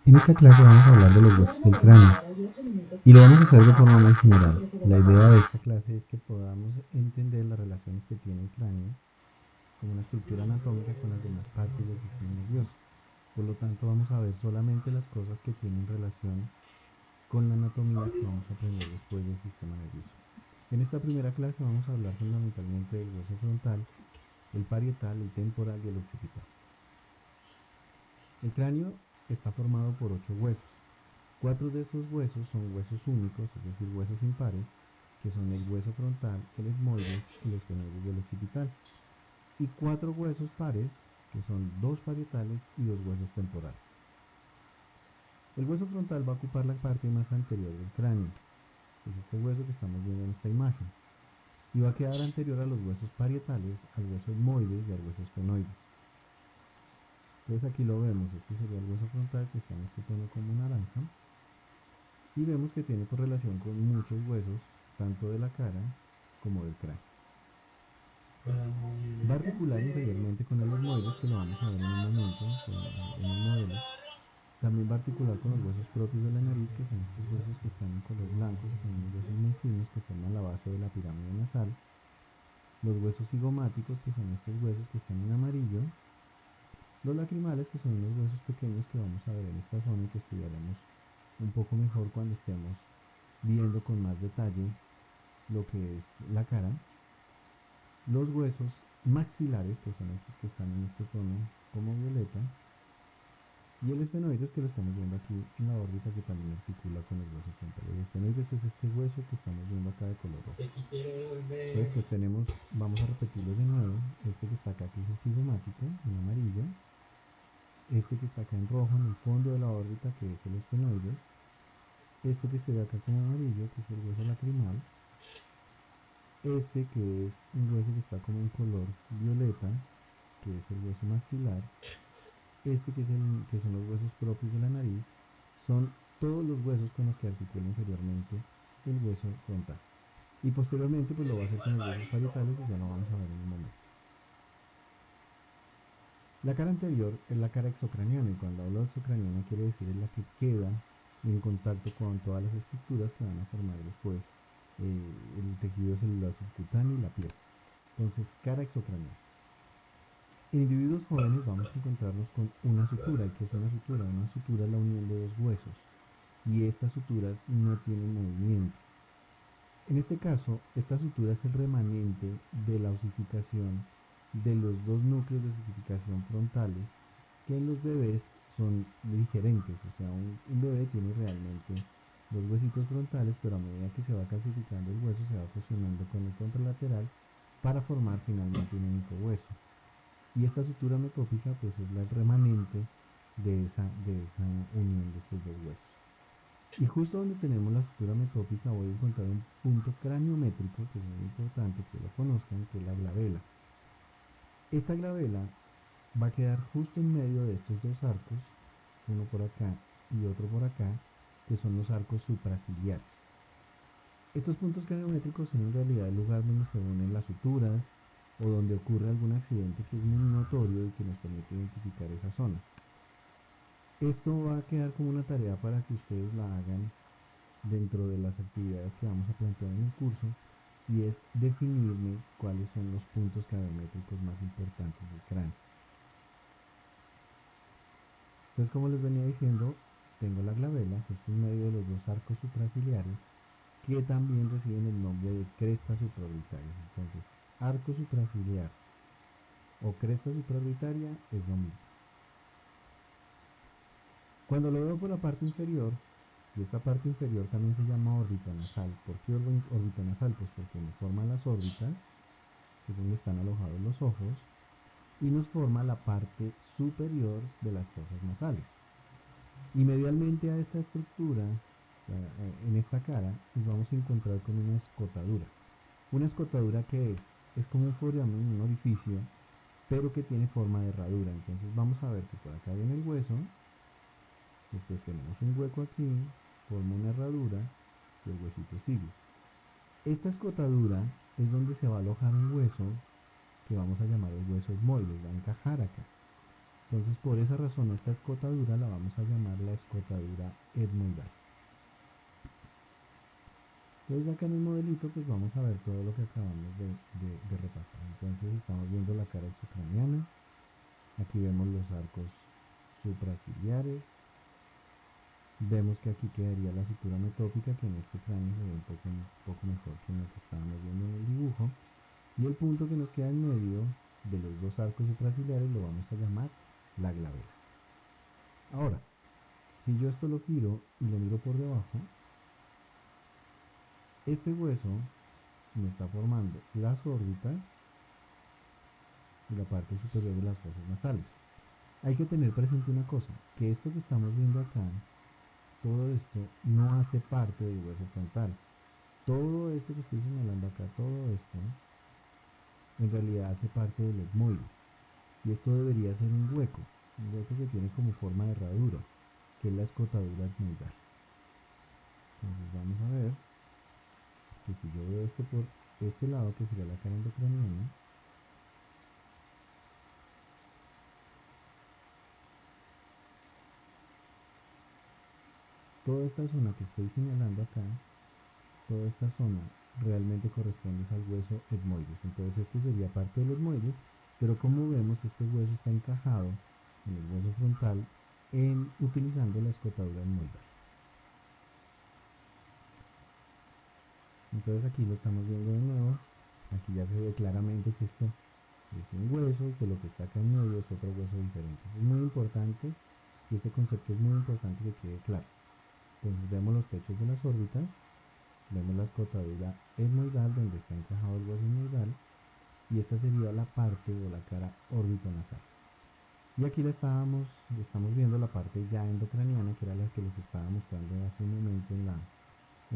En esta clase vamos a hablar de los huesos del cráneo y lo vamos a hacer de forma muy general. La idea de esta clase es que podamos entender las relaciones que tiene el cráneo como una estructura anatómica con las demás partes del sistema nervioso. Por lo tanto, vamos a ver solamente las cosas que tienen relación con la anatomía que vamos a aprender después del sistema nervioso. En esta primera clase vamos a hablar fundamentalmente del hueso frontal, el parietal, el temporal y el occipital. El cráneo está formado por 8 huesos. 4 de estos huesos son huesos únicos, es decir, huesos impares, que son el hueso frontal, el etmoides y el esfenoides del occipital. Y 4 huesos pares, que son 2 parietales y 2 huesos temporales. El hueso frontal va a ocupar la parte más anterior del cráneo, es este hueso que estamos viendo en esta imagen, y va a quedar anterior a los huesos parietales, al hueso etmoides y al hueso esfenoides. Entonces aquí lo vemos, este sería el hueso frontal que está en este tono como naranja, y vemos que tiene correlación con muchos huesos, tanto de la cara como del cráneo. Va a articular inferiormente con el etmoides, que lo vamos a ver en un momento en el modelo. También va a articular con los huesos propios de la nariz, que son estos huesos que están en color blanco, que son unos huesos muy finos que forman la base de la pirámide nasal. Los huesos cigomáticos, que son estos huesos que están en amarillo. Los lacrimales, que son unos huesos pequeños que vamos a ver en esta zona y que estudiaremos un poco mejor cuando estemos viendo con más detalle lo que es la cara. Los huesos maxilares, que son estos que están en este tono como violeta, y el esfenoides, que lo estamos viendo aquí en la órbita, que también articula con el hueso frontal. El esfenoides es este hueso que estamos viendo acá de color rojo. Entonces pues tenemos, vamos a repetirlos de nuevo, este que está acá que es el cigomático en amarillo, este que está acá en rojo en el fondo de la órbita que es el esfenoides, este que se ve acá como amarillo que es el hueso lacrimal, este que es un hueso que está como en color violeta que es el hueso maxilar, este que son los huesos propios de la nariz, son todos los huesos con los que articula inferiormente el hueso frontal. Y posteriormente pues lo va a hacer con los huesos parietales y ya lo vamos a ver en un momento. La cara anterior es la cara exocraniana, y cuando hablo de exocraniana quiere decir es la que queda en contacto con todas las estructuras que van a formar después el tejido celular subcutáneo y la piel. Entonces, cara exocraniana. En individuos jóvenes vamos a encontrarnos con una sutura. ¿Y qué es una sutura? Una sutura es la unión de dos huesos y estas suturas no tienen movimiento. En este caso, esta sutura es el remanente de la osificación de los dos núcleos de osificación frontales que en los bebés son diferentes. O sea, un bebé tiene realmente dos huesitos frontales, pero a medida que se va calcificando el hueso se va fusionando con el contralateral para formar finalmente un único hueso. Y esta sutura metópica pues es el remanente de esa unión de estos dos huesos. Y justo donde tenemos la sutura metópica voy a encontrar un punto craniométrico que es muy importante que lo conozcan, que es la glabela. Esta glabela va a quedar justo en medio de estos dos arcos, uno por acá y otro por acá, que son los arcos supraciliares. Estos puntos craniométricos son en realidad el lugar donde se unen las suturas o donde ocurre algún accidente que es muy notorio y que nos permite identificar esa zona. Esto va a quedar como una tarea para que ustedes la hagan dentro de las actividades que vamos a plantear en el curso, y es definirme cuáles son los puntos craniométricos más importantes del cráneo. Entonces, como les venía diciendo, tengo la glabela justo en medio de los dos arcos supraciliares que también reciben el nombre de crestas supraorbitarias. Entonces, arco supraciliar o cresta supraorbitaria es lo mismo. Cuando lo veo por la parte inferior, y esta parte inferior también se llama órbita nasal. ¿Por qué órbita nasal? Pues porque nos forma las órbitas, que es donde están alojados los ojos, y nos forma la parte superior de las fosas nasales. Y medialmente a esta estructura, en esta cara, nos vamos a encontrar con una escotadura. Una escotadura que es como un foramen, un orificio, pero que tiene forma de herradura. Entonces vamos a ver que por acá viene el hueso, después tenemos un hueco aquí, forma una herradura y el huesito sigue. Esta escotadura es donde se va a alojar un hueso que vamos a llamar el hueso etmoides, va a encajar acá. Entonces, por esa razón, esta escotadura la vamos a llamar la escotadura etmoidal. Entonces, acá en el modelito, pues vamos a ver todo lo que acabamos de repasar. Entonces, estamos viendo la cara exocraniana. Aquí vemos los arcos supraciliares. Vemos que aquí quedaría la sutura metópica, que en este cráneo se ve un poco mejor que en lo que estábamos viendo en el dibujo. Y el punto que nos queda en medio de los dos arcos supraciliares lo vamos a llamar la glabela. Ahora, si yo esto lo giro y lo miro por debajo, este hueso me está formando las órbitas y la parte superior de las fosas nasales. Hay que tener presente una cosa, que esto que estamos viendo acá, todo esto no hace parte del hueso frontal. Todo esto que estoy señalando acá, todo esto, en realidad hace parte del etmoides. Y esto debería ser un hueco que tiene como forma de herradura, que es la escotadura etmoidal. Entonces vamos a ver que si yo veo esto por este lado, que sería la cara endocraniana, toda esta zona que estoy señalando acá, toda esta zona realmente corresponde al hueso etmoides. Entonces esto sería parte del etmoides, pero como vemos este hueso está encajado en el hueso frontal utilizando la escotadura etmoidal. Entonces aquí lo estamos viendo de nuevo. Aquí ya se ve claramente que esto es un hueso y que lo que está acá en medio es otro hueso diferente. Eso es muy importante y este concepto es muy importante que quede claro. Entonces vemos los techos de las órbitas, vemos la escotadura etmoidal donde está encajado el hueso etmoidal y esta sería la parte o la cara órbito nasal. Y aquí estamos viendo la parte ya endocraniana, que era la que les estaba mostrando hace un momento en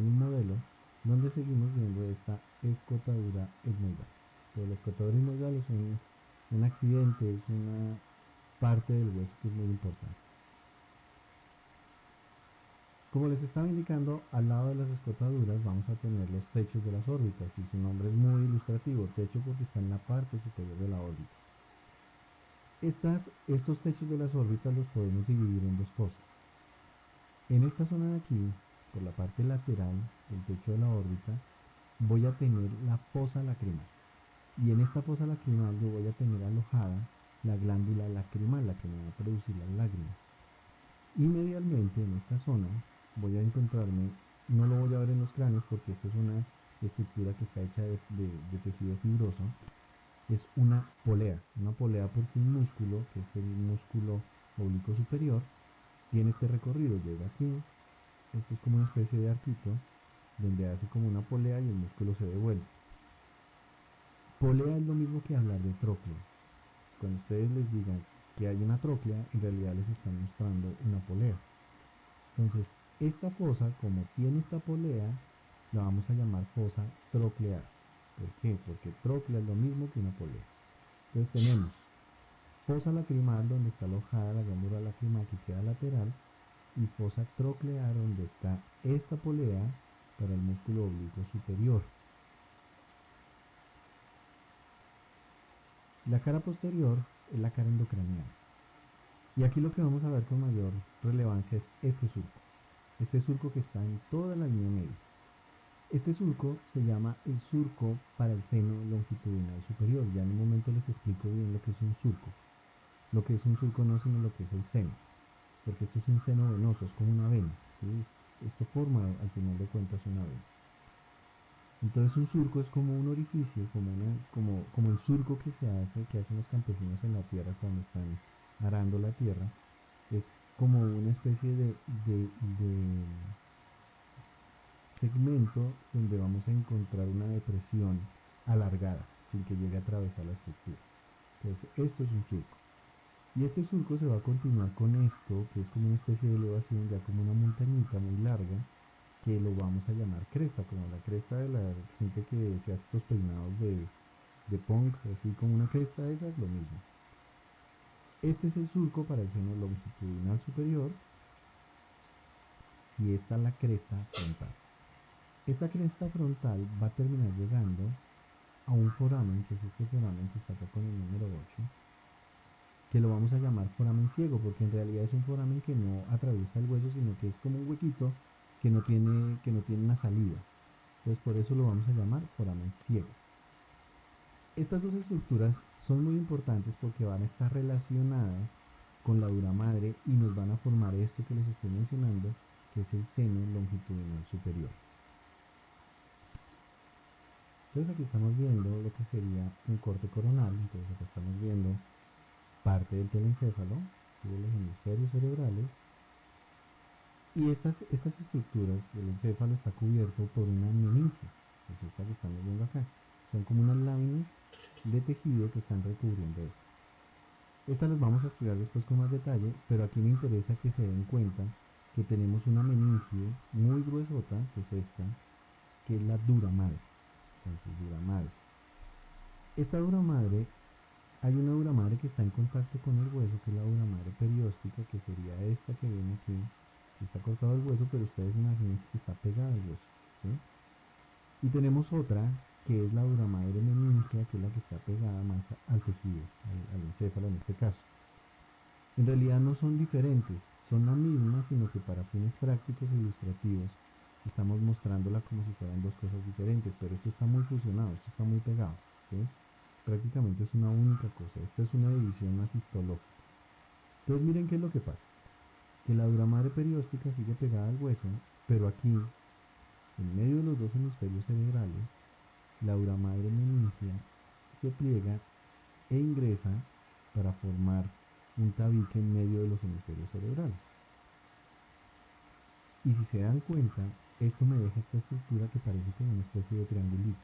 el modelo, donde seguimos viendo esta escotadura etmoidal. Pero la escotadura etmoidal es un accidente, es una parte del hueso que es muy importante. Como les estaba indicando, al lado de las escotaduras vamos a tener los techos de las órbitas, y su nombre es muy ilustrativo, techo porque está en la parte superior de la órbita. Estos techos de las órbitas los podemos dividir en dos fosas. En esta zona de aquí, por la parte lateral del techo de la órbita, voy a tener la fosa lacrimal. Y en esta fosa lacrimal yo voy a tener alojada la glándula lacrimal, la que me va a producir las lágrimas. Y medialmente en esta zona voy a encontrarme, no lo voy a ver en los cráneos porque esto es una estructura que está hecha de tejido fibroso, es una polea porque un músculo, que es el músculo oblicuo superior, tiene este recorrido, llega aquí, esto es como una especie de arquito, donde hace como una polea y el músculo se devuelve. Polea es lo mismo que hablar de tróclea. Cuando ustedes les digan que hay una tróclea, en realidad les están mostrando una polea. Entonces, esta fosa, como tiene esta polea, la vamos a llamar fosa troclear. ¿Por qué? Porque tróclea es lo mismo que una polea. Entonces tenemos fosa lacrimal, donde está alojada la glándula lacrimal que queda lateral, y fosa troclear, donde está esta polea para el músculo oblicuo superior. La cara posterior es la cara endocraniana. Y aquí lo que vamos a ver con mayor relevancia es este surco. Este surco que está en toda la línea media. Este surco se llama el surco para el seno longitudinal superior. Ya en un momento les explico bien lo que es un surco. Lo que es un surco no es sino lo que es el seno, porque esto es un seno venoso, es como una vena, ¿sí? Esto forma al final de cuentas una vena. Entonces un surco es como un orificio, como el surco que hacen los campesinos en la tierra cuando están arando la tierra. Es como una especie de segmento donde vamos a encontrar una depresión alargada sin que llegue a atravesar la estructura. Entonces esto es un surco. Y este surco se va a continuar con esto, que es como una especie de elevación, ya como una montañita muy larga, que lo vamos a llamar cresta, como la cresta de la gente que se hace estos peinados de punk, así como una cresta de esas, lo mismo. Este es el surco para el seno longitudinal superior y esta es la cresta frontal. Esta cresta frontal va a terminar llegando a un foramen, que es este foramen que está acá con el número 8, que lo vamos a llamar foramen ciego, porque en realidad es un foramen que no atraviesa el hueso, sino que es como un huequito que no tiene una salida. Entonces por eso lo vamos a llamar foramen ciego. Estas dos estructuras son muy importantes porque van a estar relacionadas con la dura madre y nos van a formar esto que les estoy mencionando, que es el seno longitudinal superior. Entonces aquí estamos viendo lo que sería un corte coronal. Entonces acá estamos viendo parte del telencéfalo, ¿sí? De los hemisferios cerebrales. Y estas estructuras, el encéfalo está cubierto por una meninge, que es esta que estamos viendo acá. Son como unas láminas de tejido que están recubriendo esto. Estas las vamos a estudiar después con más detalle, pero aquí me interesa que se den cuenta que tenemos una meninge muy gruesota, que es esta, que es la dura madre. Entonces, dura madre. Esta dura madre, hay una dura madre que está en contacto con el hueso, que es la dura madre perióstica, que sería esta que viene aquí, que está cortado el hueso, pero ustedes imagínense que está pegada al hueso, ¿sí? Y tenemos otra, que es la dura madre meningea, que es la que está pegada más al tejido, al encéfalo en este caso. En realidad no son diferentes, son la misma, sino que para fines prácticos e ilustrativos estamos mostrándola como si fueran dos cosas diferentes, pero esto está muy fusionado, esto está muy pegado, ¿sí? Prácticamente es una única cosa, esta es una división más histológica. Entonces miren qué es lo que pasa, que la dura madre perióstica sigue pegada al hueso, pero aquí, en medio de los dos hemisferios cerebrales, la dura madre meningea se pliega e ingresa para formar un tabique en medio de los hemisferios cerebrales. Y si se dan cuenta, esto me deja esta estructura que parece como una especie de triangulito.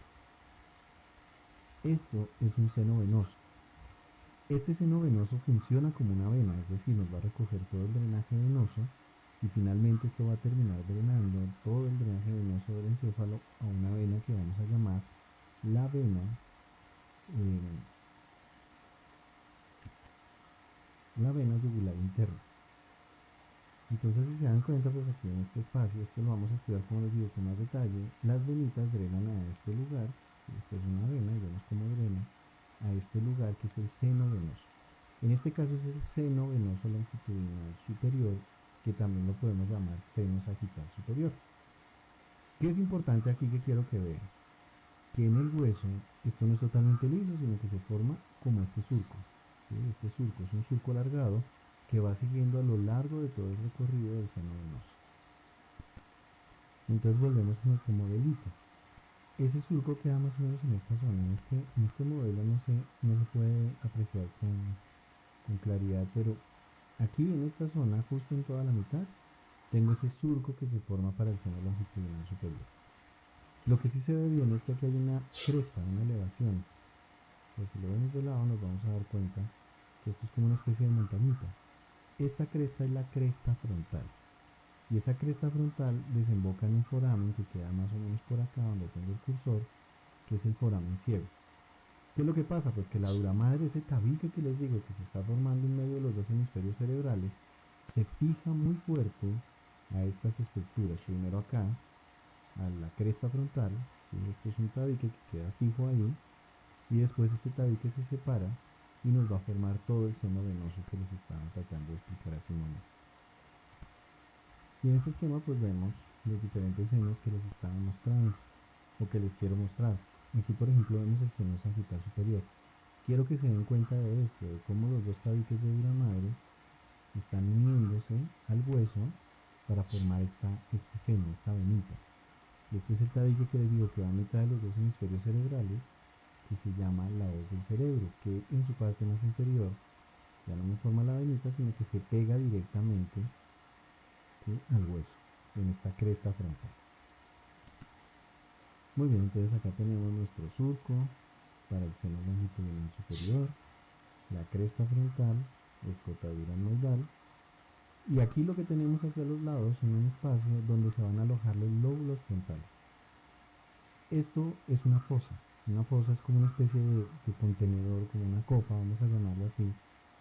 Esto es un seno venoso. Este seno venoso funciona como una vena, es decir, nos va a recoger todo el drenaje venoso y finalmente esto va a terminar drenando todo el drenaje venoso del encéfalo a una vena que vamos a llamar la vena eh, yugular interna. Entonces, si se dan cuenta, pues aquí en este espacio, esto lo vamos a estudiar, como les digo, con más detalle. Las venitas drenan a este lugar, ¿sí? Esta es una vena y vemos cómo drena a este lugar que es el seno venoso. En este caso es el seno venoso longitudinal superior, que también lo podemos llamar seno sagital superior. ¿Qué es importante aquí que quiero que vean? Que en el hueso esto no es totalmente liso, sino que se forma como este surco, ¿sí? Este surco es un surco alargado que va siguiendo a lo largo de todo el recorrido del seno venoso. Entonces volvemos a nuestro modelito. Ese surco queda más o menos en esta zona. En este modelo no se puede apreciar con claridad, pero aquí en esta zona, justo en toda la mitad, tengo ese surco que se forma para el seno longitudinal superior. Lo que sí se ve bien es que aquí hay una cresta, una elevación. Entonces, si lo vemos de lado, nos vamos a dar cuenta que esto es como una especie de montañita. Esta cresta es la cresta frontal. Y esa cresta frontal desemboca en un foramen que queda más o menos por acá donde tengo el cursor, que es el foramen ciego. ¿Qué es lo que pasa? Pues que la dura madre, ese tabique que les digo que se está formando en medio de los dos hemisferios cerebrales, se fija muy fuerte a estas estructuras. Primero acá, a la cresta frontal, ¿sí? Esto es un tabique que queda fijo ahí, y después este tabique se separa y nos va a formar todo el seno venoso que les estaba tratando de explicar hace un momento. Y en este esquema pues vemos los diferentes senos que les estaba mostrando o que les quiero mostrar. Aquí por ejemplo vemos el seno sagital superior. Quiero que se den cuenta de esto, de cómo los dos tabiques de dura madre están uniéndose al hueso para formar este seno, esta venita. Este es el tabique que les digo que va a mitad de los dos hemisferios cerebrales, que se llama la hoz del cerebro, que en su parte más inferior ya no me forma la venita, sino que se pega directamente, ¿sí?, al hueso, en esta cresta frontal. Muy bien, entonces acá tenemos nuestro surco para el seno longitudinal superior, la cresta frontal, escotadura noidal, y aquí lo que tenemos hacia los lados son un espacio donde se van a alojar los lóbulos frontales. Esto es una fosa. Una fosa es como una especie de contenedor, como una copa, vamos a llamarlo así,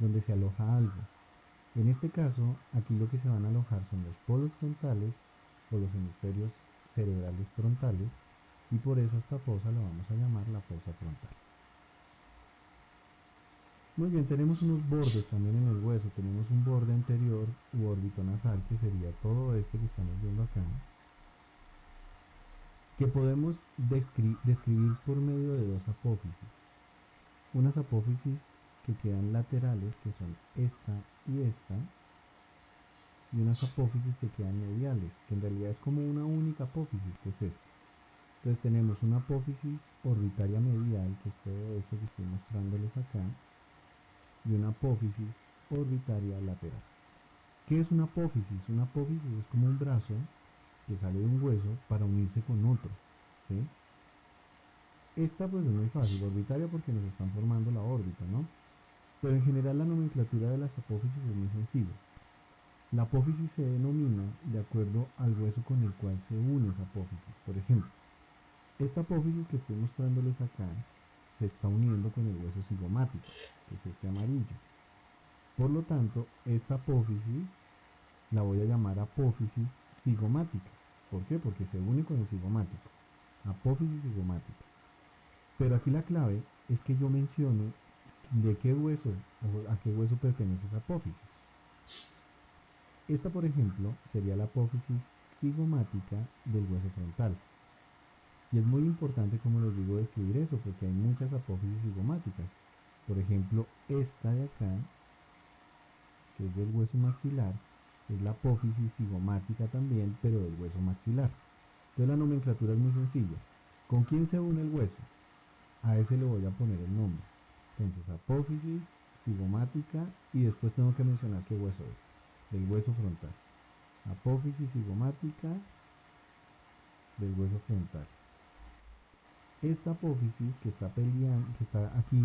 donde se aloja algo. En este caso, aquí lo que se van a alojar son los polos frontales o los hemisferios cerebrales frontales, y por eso esta fosa la vamos a llamar la fosa frontal. Muy bien, tenemos unos bordes también en el hueso. Tenemos un borde anterior u órbito nasal, que sería todo este que estamos viendo acá, que podemos describir por medio de dos apófisis. Unas apófisis que quedan laterales, que son esta y unas apófisis que quedan mediales, que en realidad es como una única apófisis, que es esta. Entonces tenemos una apófisis orbitaria medial, que es todo esto que estoy mostrándoles acá, y una apófisis orbitaria lateral. ¿Qué es una apófisis? Una apófisis es como un brazo que sale de un hueso para unirse con otro, ¿sí? Esta pues es muy fácil, orbitaria porque nos están formando la órbita, ¿no? Pero en general la nomenclatura de las apófisis es muy sencilla. La apófisis se denomina de acuerdo al hueso con el cual se une esa apófisis. Por ejemplo, esta apófisis que estoy mostrándoles acá se está uniendo con el hueso cigomático, que es este amarillo. Por lo tanto, esta apófisis la voy a llamar apófisis cigomática. ¿Por qué? Porque se une con el cigomático. Apófisis cigomática. Pero aquí la clave es que yo mencione de qué hueso o a qué hueso pertenece esa apófisis. Esta, por ejemplo, sería la apófisis cigomática del hueso frontal. Y es muy importante, como les digo, describir eso, porque hay muchas apófisis cigomáticas. Por ejemplo, esta de acá, que es del hueso maxilar, es la apófisis cigomática también, pero del hueso maxilar. Entonces la nomenclatura es muy sencilla. ¿Con quién se une el hueso? A ese le voy a poner el nombre. Entonces, apófisis cigomática y después tengo que mencionar qué hueso es. Del hueso frontal. Apófisis cigomática del hueso frontal. Esta apófisis que está peleando, que está aquí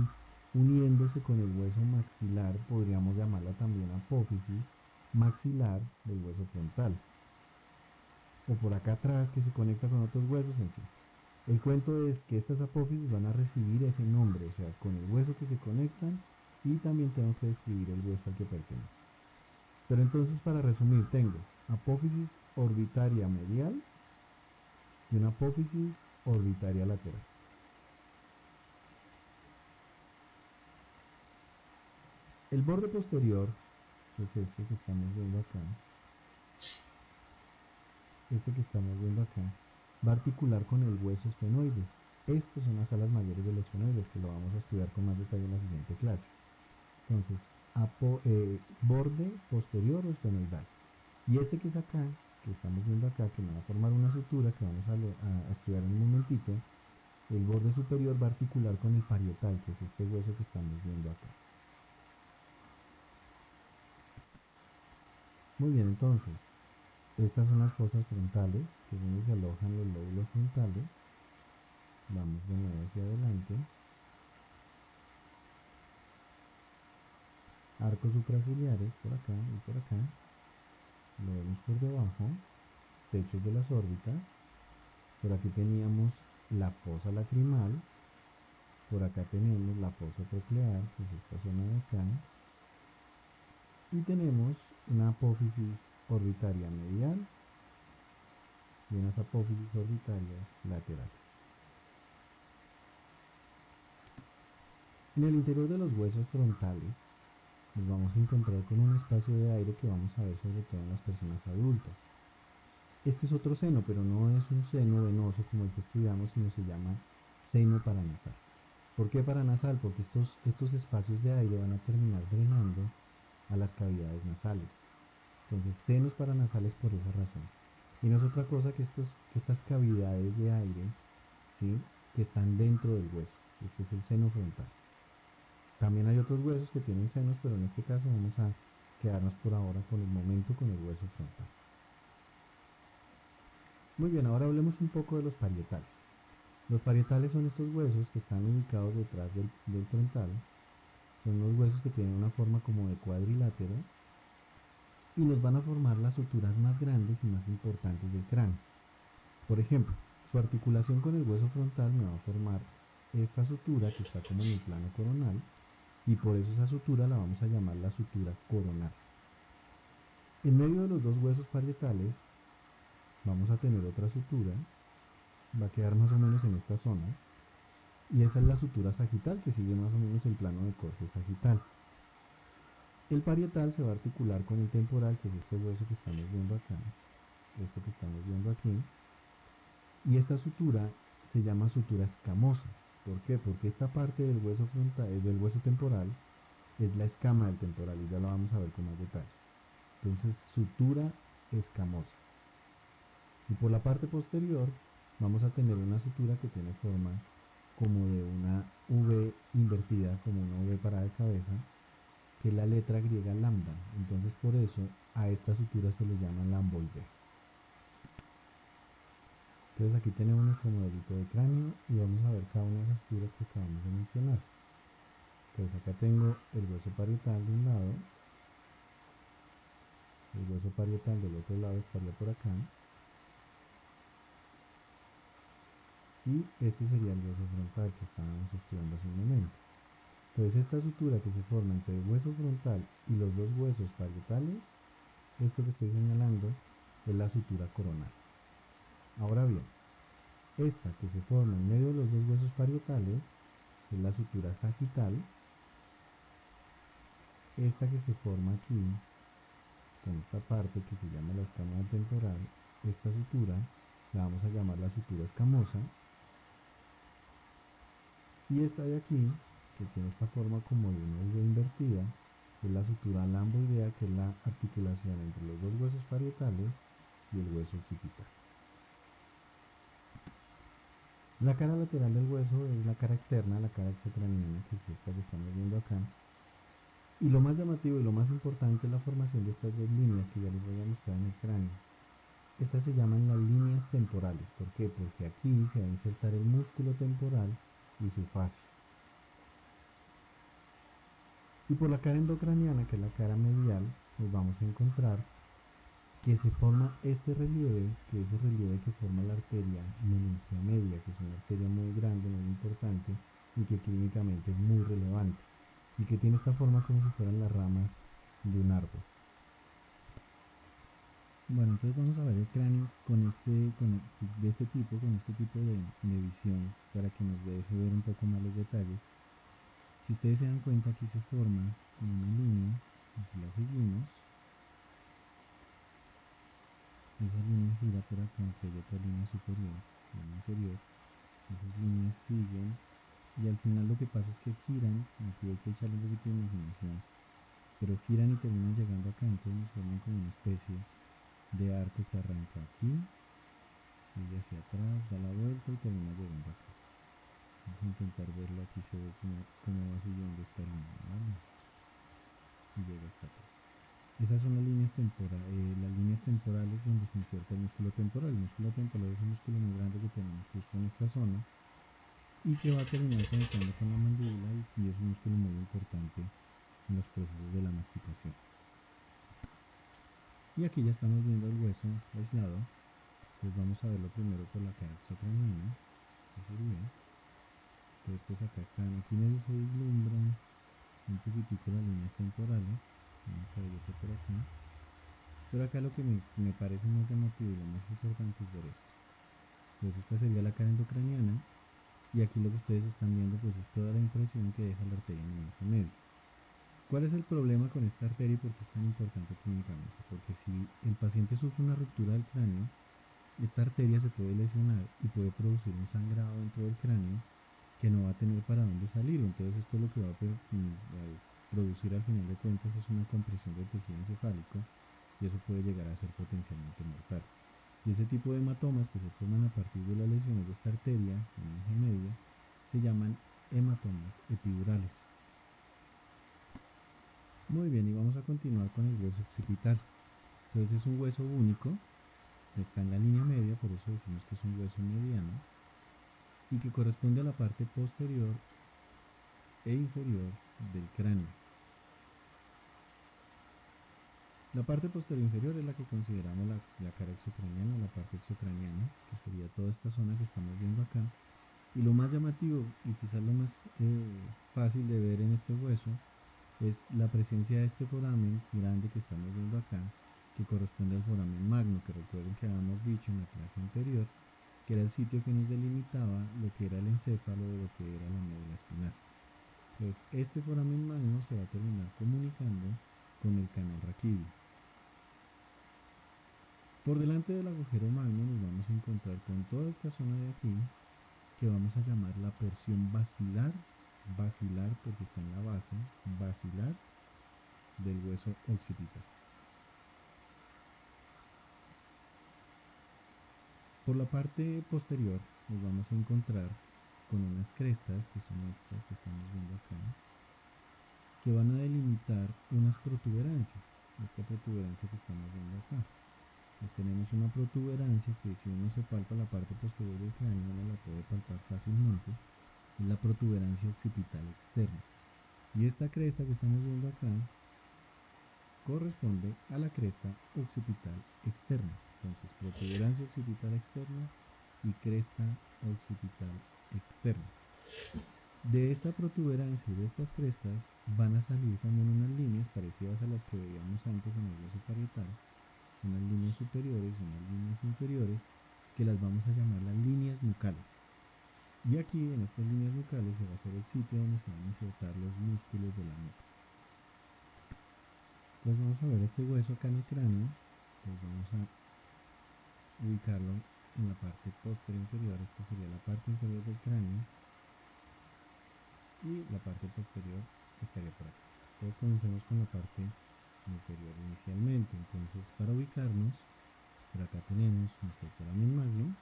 uniéndose con el hueso maxilar, podríamos llamarla también apófisis maxilar del hueso frontal. O por acá atrás que se conecta con otros huesos, en fin. El cuento es que estas apófisis van a recibir ese nombre, o sea, con el hueso que se conectan, y también tengo que describir el hueso al que pertenece. Pero entonces, para resumir, tengo apófisis orbitaria medial y una apófisis orbitaria lateral. El borde posterior, que es este que estamos viendo acá, va a articular con el hueso esfenoides. Estos son las alas mayores de los esfenoides, que lo vamos a estudiar con más detalle en la siguiente clase. Entonces, borde posterior o esfenoidal. Y este que es acá, que estamos viendo acá, que me va a formar una sutura que vamos a estudiar en un momentito, el borde superior va a articular con el parietal, que es este hueso que estamos viendo acá. Muy bien, entonces, estas son las fosas frontales, que es donde se alojan los lóbulos frontales. Vamos de nuevo hacia adelante. Arcos supraciliares por acá y por acá. Si lo vemos por debajo, techos de las órbitas. Por aquí teníamos la fosa lacrimal. Por acá tenemos la fosa troclear, que es esta zona de acá. Y tenemos una apófisis orbitaria medial y unas apófisis orbitarias laterales. En el interior de los huesos frontales nos vamos a encontrar con un espacio de aire que vamos a ver sobre todo en las personas adultas. Este es otro seno, pero no es un seno venoso como el que estudiamos, sino se llama seno paranasal. ¿Por qué paranasal? Porque estos espacios de aire van a terminar drenando a las cavidades nasales. Entonces, senos paranasales por esa razón. Y no es otra cosa que estas cavidades de aire, ¿sí?, que están dentro del hueso. Este es el seno frontal. También hay otros huesos que tienen senos, pero en este caso vamos a quedarnos por ahora, por el momento, con el hueso frontal. Muy bien, ahora hablemos un poco de los parietales. Los parietales son estos huesos que están ubicados detrás del frontal. Son los huesos que tienen una forma como de cuadrilátero y nos van a formar las suturas más grandes y más importantes del cráneo. Por ejemplo, su articulación con el hueso frontal me va a formar esta sutura que está como en el plano coronal, y por eso esa sutura la vamos a llamar la sutura coronal. En medio de los dos huesos parietales vamos a tener otra sutura, va a quedar más o menos en esta zona, Y esa es la sutura sagital, que sigue más o menos el plano de corte sagital. El parietal se va a articular con el temporal, que es este hueso que estamos viendo acá, esto que estamos viendo aquí. Y esta sutura se llama sutura escamosa. ¿Por qué? Porque esta parte del hueso frontal, del hueso temporal, es la escama del temporal y ya lo vamos a ver con más detalle. Entonces, sutura escamosa. Y por la parte posterior vamos a tener una sutura que tiene forma como de una V invertida, como una V parada de cabeza, que es la letra griega lambda. Entonces, por eso a esta sutura se le llama lamboidea. Entonces aquí tenemos nuestro modelito de cráneo y vamos a ver cada una de esas suturas que acabamos de mencionar. Entonces acá tengo el hueso parietal de un lado, el hueso parietal del otro lado estaría por acá, y este sería el hueso frontal que estábamos estudiando hace un momento. Entonces esta sutura que se forma entre el hueso frontal y los dos huesos parietales, esto que estoy señalando, es la sutura coronal. Ahora bien, esta que se forma en medio de los dos huesos parietales es la sutura sagital. Esta que se forma aquí, con esta parte que se llama la escama del temporal, esta sutura la vamos a llamar la sutura escamosa. Y esta de aquí, que tiene esta forma como de una V invertida, es la sutura lamboidea, que es la articulación entre los dos huesos parietales y el hueso occipital. La cara lateral del hueso es la cara externa, la cara exocraniana, que es esta que estamos viendo acá. Y lo más llamativo y lo más importante es la formación de estas dos líneas que ya les voy a mostrar en el cráneo. Estas se llaman las líneas temporales. ¿Por qué? Porque aquí se va a insertar el músculo temporal y su fascia. Y por la cara endocraniana, que es la cara medial, nos vamos a encontrar que se forma este relieve, que es el relieve que forma la arteria meningia media, que es una arteria muy grande, muy importante y que clínicamente es muy relevante y que tiene esta forma como si fueran las ramas de un árbol. Bueno, entonces vamos a ver el cráneo de este tipo, con este tipo de visión, para que nos deje ver un poco más los detalles. Si ustedes se dan cuenta, aquí se forma como una línea, y si la seguimos, esa línea gira por acá, que hay otra línea superior, línea inferior, esas líneas siguen, y al final lo que pasa es que giran, aquí hay que echarle un poquito de imaginación, pero giran y terminan llegando acá, entonces nos forman como una especie de arco que arranca aquí, sigue hacia atrás, da la vuelta y termina llegando acá. Vamos a intentar verlo, aquí se ve como va siguiendo esta línea, ¿vale? Y llega hasta acá. Esas son las líneas temporales donde se inserta el músculo temporal. El músculo temporal es un músculo muy grande que tenemos justo en esta zona y que va a terminar conectando con la mandíbula y es un músculo muy importante en los procesos de la masticación. Y aquí ya estamos viendo el hueso aislado. Entonces vamos a verlo primero por la cara exocraniana. Esta sería. Entonces pues acá están, aquí medio se vislumbran un poquitico las líneas temporales. Una acá y otra por acá. Pero acá lo que me parece más llamativo y lo más importante es ver esto. Entonces esta sería la cara endocraniana y aquí lo que ustedes están viendo pues es toda la impresión que deja la arteria meningia media. ¿Cuál es el problema con esta arteria y por qué es tan importante clínicamente? Porque si el paciente sufre una ruptura del cráneo, esta arteria se puede lesionar y puede producir un sangrado dentro del cráneo que no va a tener para dónde salir. Entonces esto lo que va a producir al final de cuentas es una compresión del tejido encefálico y eso puede llegar a ser potencialmente mortal. Y ese tipo de hematomas que se forman a partir de las lesiones de esta arteria meningia media se llaman hematomas epidurales. Muy bien, y vamos a continuar con el hueso occipital. Entonces es un hueso único, está en la línea media, por eso decimos que es un hueso mediano, y que corresponde a la parte posterior e inferior del cráneo. La parte posterior inferior es la que consideramos la cara exocraniana o la parte exocraniana, que sería toda esta zona que estamos viendo acá. Y lo más llamativo y quizás lo más fácil de ver en este hueso es la presencia de este foramen grande que estamos viendo acá, que corresponde al foramen magno, que recuerden que habíamos dicho en la clase anterior que era el sitio que nos delimitaba lo que era el encéfalo de lo que era la médula espinal. Entonces, este foramen magno se va a terminar comunicando con el canal raquídeo. Por delante del agujero magno nos vamos a encontrar con toda esta zona de aquí, que vamos a llamar la porción basilar, basilar porque está en la base, basilar del hueso occipital. Por la parte posterior nos vamos a encontrar con unas crestas, que son estas que estamos viendo acá, que van a delimitar unas protuberancias. Esta protuberancia que estamos viendo acá. Entonces tenemos una protuberancia que, si uno se palpa la parte posterior del cráneo, uno la puede palpar fácilmente. Es la protuberancia occipital externa. Y esta cresta que estamos viendo acá corresponde a la cresta occipital externa. Entonces, protuberancia occipital externa y cresta occipital externa. De esta protuberancia y de estas crestas van a salir también unas líneas parecidas a las que veíamos antes en el hueso parietal, unas líneas superiores y unas líneas inferiores, que las vamos a llamar las líneas nucales. Y aquí, en estas líneas nucales, se va a hacer el sitio donde se van a insertar los músculos de la nuca. Entonces vamos a ver este hueso acá en el cráneo. Entonces vamos a ubicarlo en la parte posterior inferior. Esta sería la parte inferior del cráneo. Y la parte posterior estaría por acá. Entonces comencemos con la parte inferior inicialmente. Entonces, para ubicarnos, por acá tenemos nuestro foramen magno.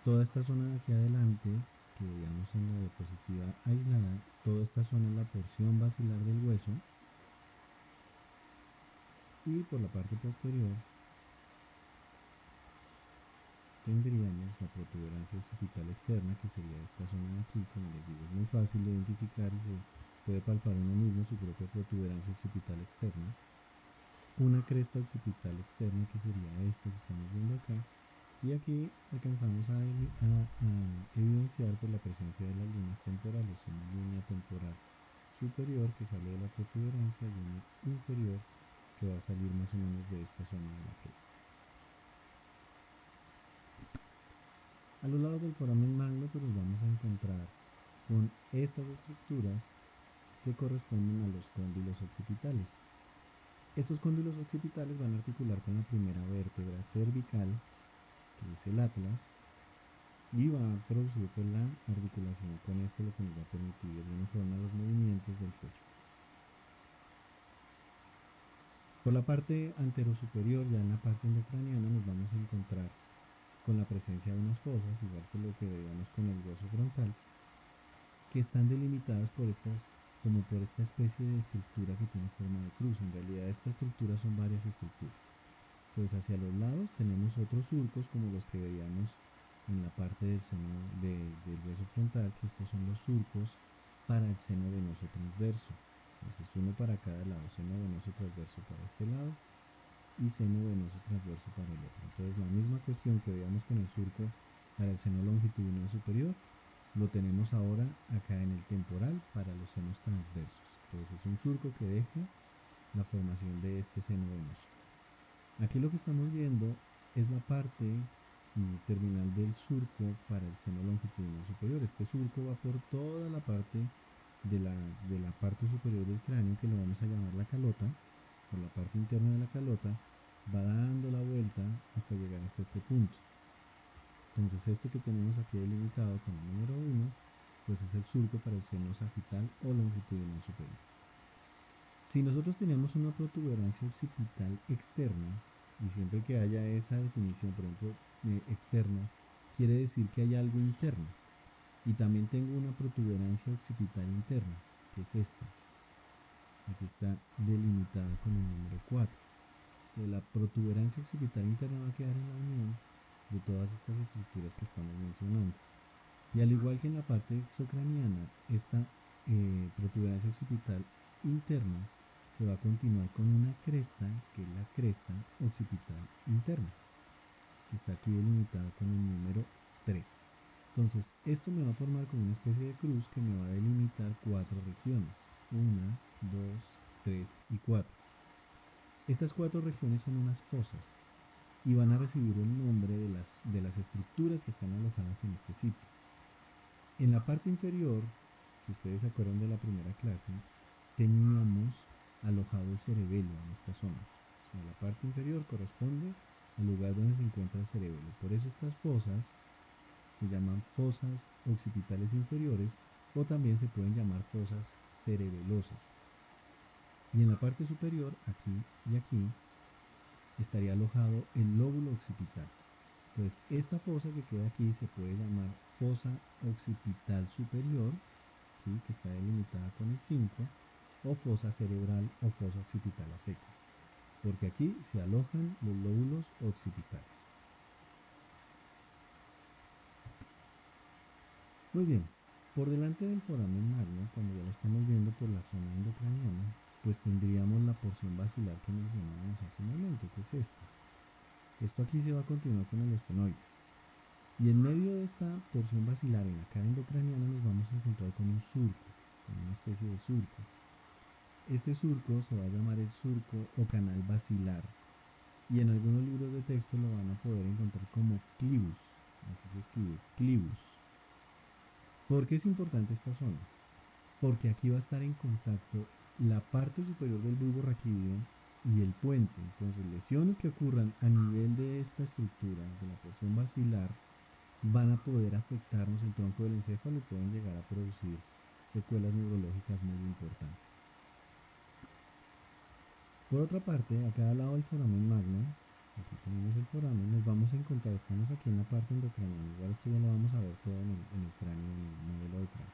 Toda esta zona de aquí adelante, que veíamos en la diapositiva aislada, toda esta zona es la porción basilar del hueso. Y por la parte posterior tendríamos la protuberancia occipital externa, que sería esta zona de aquí. Como les digo, es muy fácil de identificar y se puede palpar uno mismo su propia protuberancia occipital externa. Una cresta occipital externa, que sería esta que estamos viendo acá. Y aquí alcanzamos a evidenciar por la presencia de las líneas temporales, una línea temporal superior que sale de la protuberancia y una inferior que va a salir más o menos de esta zona de la cresta. A los lados del foramen magno pues nos vamos a encontrar con estas estructuras que corresponden a los cóndilos occipitales. Estos cóndilos occipitales van a articular con la primera vértebra cervical, que es el atlas, y va a producir pues la articulación con esto, lo que nos va a permitir de una forma los movimientos del cuello. Por la parte anterosuperior, ya en la parte endocraniana, nos vamos a encontrar con la presencia de unas fosas, igual que lo que veíamos con el hueso frontal, que están delimitadas por estas, como por esta especie de estructura que tiene forma de cruz. En realidad, esta estructura son varias estructuras. Pues hacia los lados tenemos otros surcos, como los que veíamos en la parte del seno del hueso frontal, que estos son los surcos para el seno venoso transverso. Entonces, uno para cada lado, seno venoso transverso para este lado y seno venoso transverso para el otro. Entonces, la misma cuestión que veíamos con el surco para el seno longitudinal superior, lo tenemos ahora acá en el temporal para los senos transversos. Entonces, es un surco que deja la formación de este seno venoso. Aquí lo que estamos viendo es la parte terminal del surco para el seno longitudinal superior. Este surco va por toda la parte de la parte superior del cráneo, que lo vamos a llamar la calota, por la parte interna de la calota, va dando la vuelta hasta llegar hasta este punto. Entonces, este que tenemos aquí delimitado con el número 1, pues es el surco para el seno sagital o longitudinal superior. Si nosotros tenemos una protuberancia occipital externa, y siempre que haya esa definición, por ejemplo, externa, quiere decir que hay algo interno. Y también tengo una protuberancia occipital interna, que es esta. Aquí está delimitada con el número 4. Entonces, la protuberancia occipital interna va a quedar en la unión de todas estas estructuras que estamos mencionando. Y al igual que en la parte exocraniana, esta protuberancia occipital interna se va a continuar con una cresta, que es la cresta occipital interna, que está aquí delimitada con el número 3. Entonces, esto me va a formar como una especie de cruz que me va a delimitar 4 regiones. 1, 2, 3 y 4. Estas 4 regiones son unas fosas. y van a recibir el nombre de las estructuras que están alojadas en este sitio. En la parte inferior, si ustedes se acuerdan de la primera clase, teníamos alojado el cerebelo en esta zona. O sea, la parte inferior corresponde al lugar donde se encuentra el cerebelo. Por eso estas fosas se llaman fosas occipitales inferiores o también se pueden llamar fosas cerebelosas. Y en la parte superior, aquí y aquí, estaría alojado el lóbulo occipital. Entonces, esta fosa que queda aquí se puede llamar fosa occipital superior, ¿sí? Que está delimitada con el 5, o fosa cerebral o fosa occipital a secas, porque aquí se alojan los lóbulos occipitales. Muy bien, por delante del foramen magno, cuando ya lo estamos viendo por la zona endocraniana, pues tendríamos la porción basilar que mencionábamos hace un momento, que es esta. Esto aquí se va a continuar con el esfenoides. Y en medio de esta porción basilar, en la cara endocraniana, nos vamos a encontrar con un surco, con una especie de surco. Este surco se va a llamar el surco o canal basilar. Y en algunos libros de texto lo van a poder encontrar como clivus. Así se escribe, clivus. ¿Por qué es importante esta zona? Porque aquí va a estar en contacto la parte superior del bulbo raquídeo y el puente. Entonces, lesiones que ocurran a nivel de esta estructura, de la porción basilar, van a poder afectarnos el tronco del encéfalo y pueden llegar a producir secuelas neurológicas muy importantes. Por otra parte, acá al lado del foramen magno, aquí tenemos el foramen, nos vamos a encontrar, estamos aquí en la parte endocraniana, igual esto ya lo vamos a ver todo en el cráneo, en el modelo de cráneo.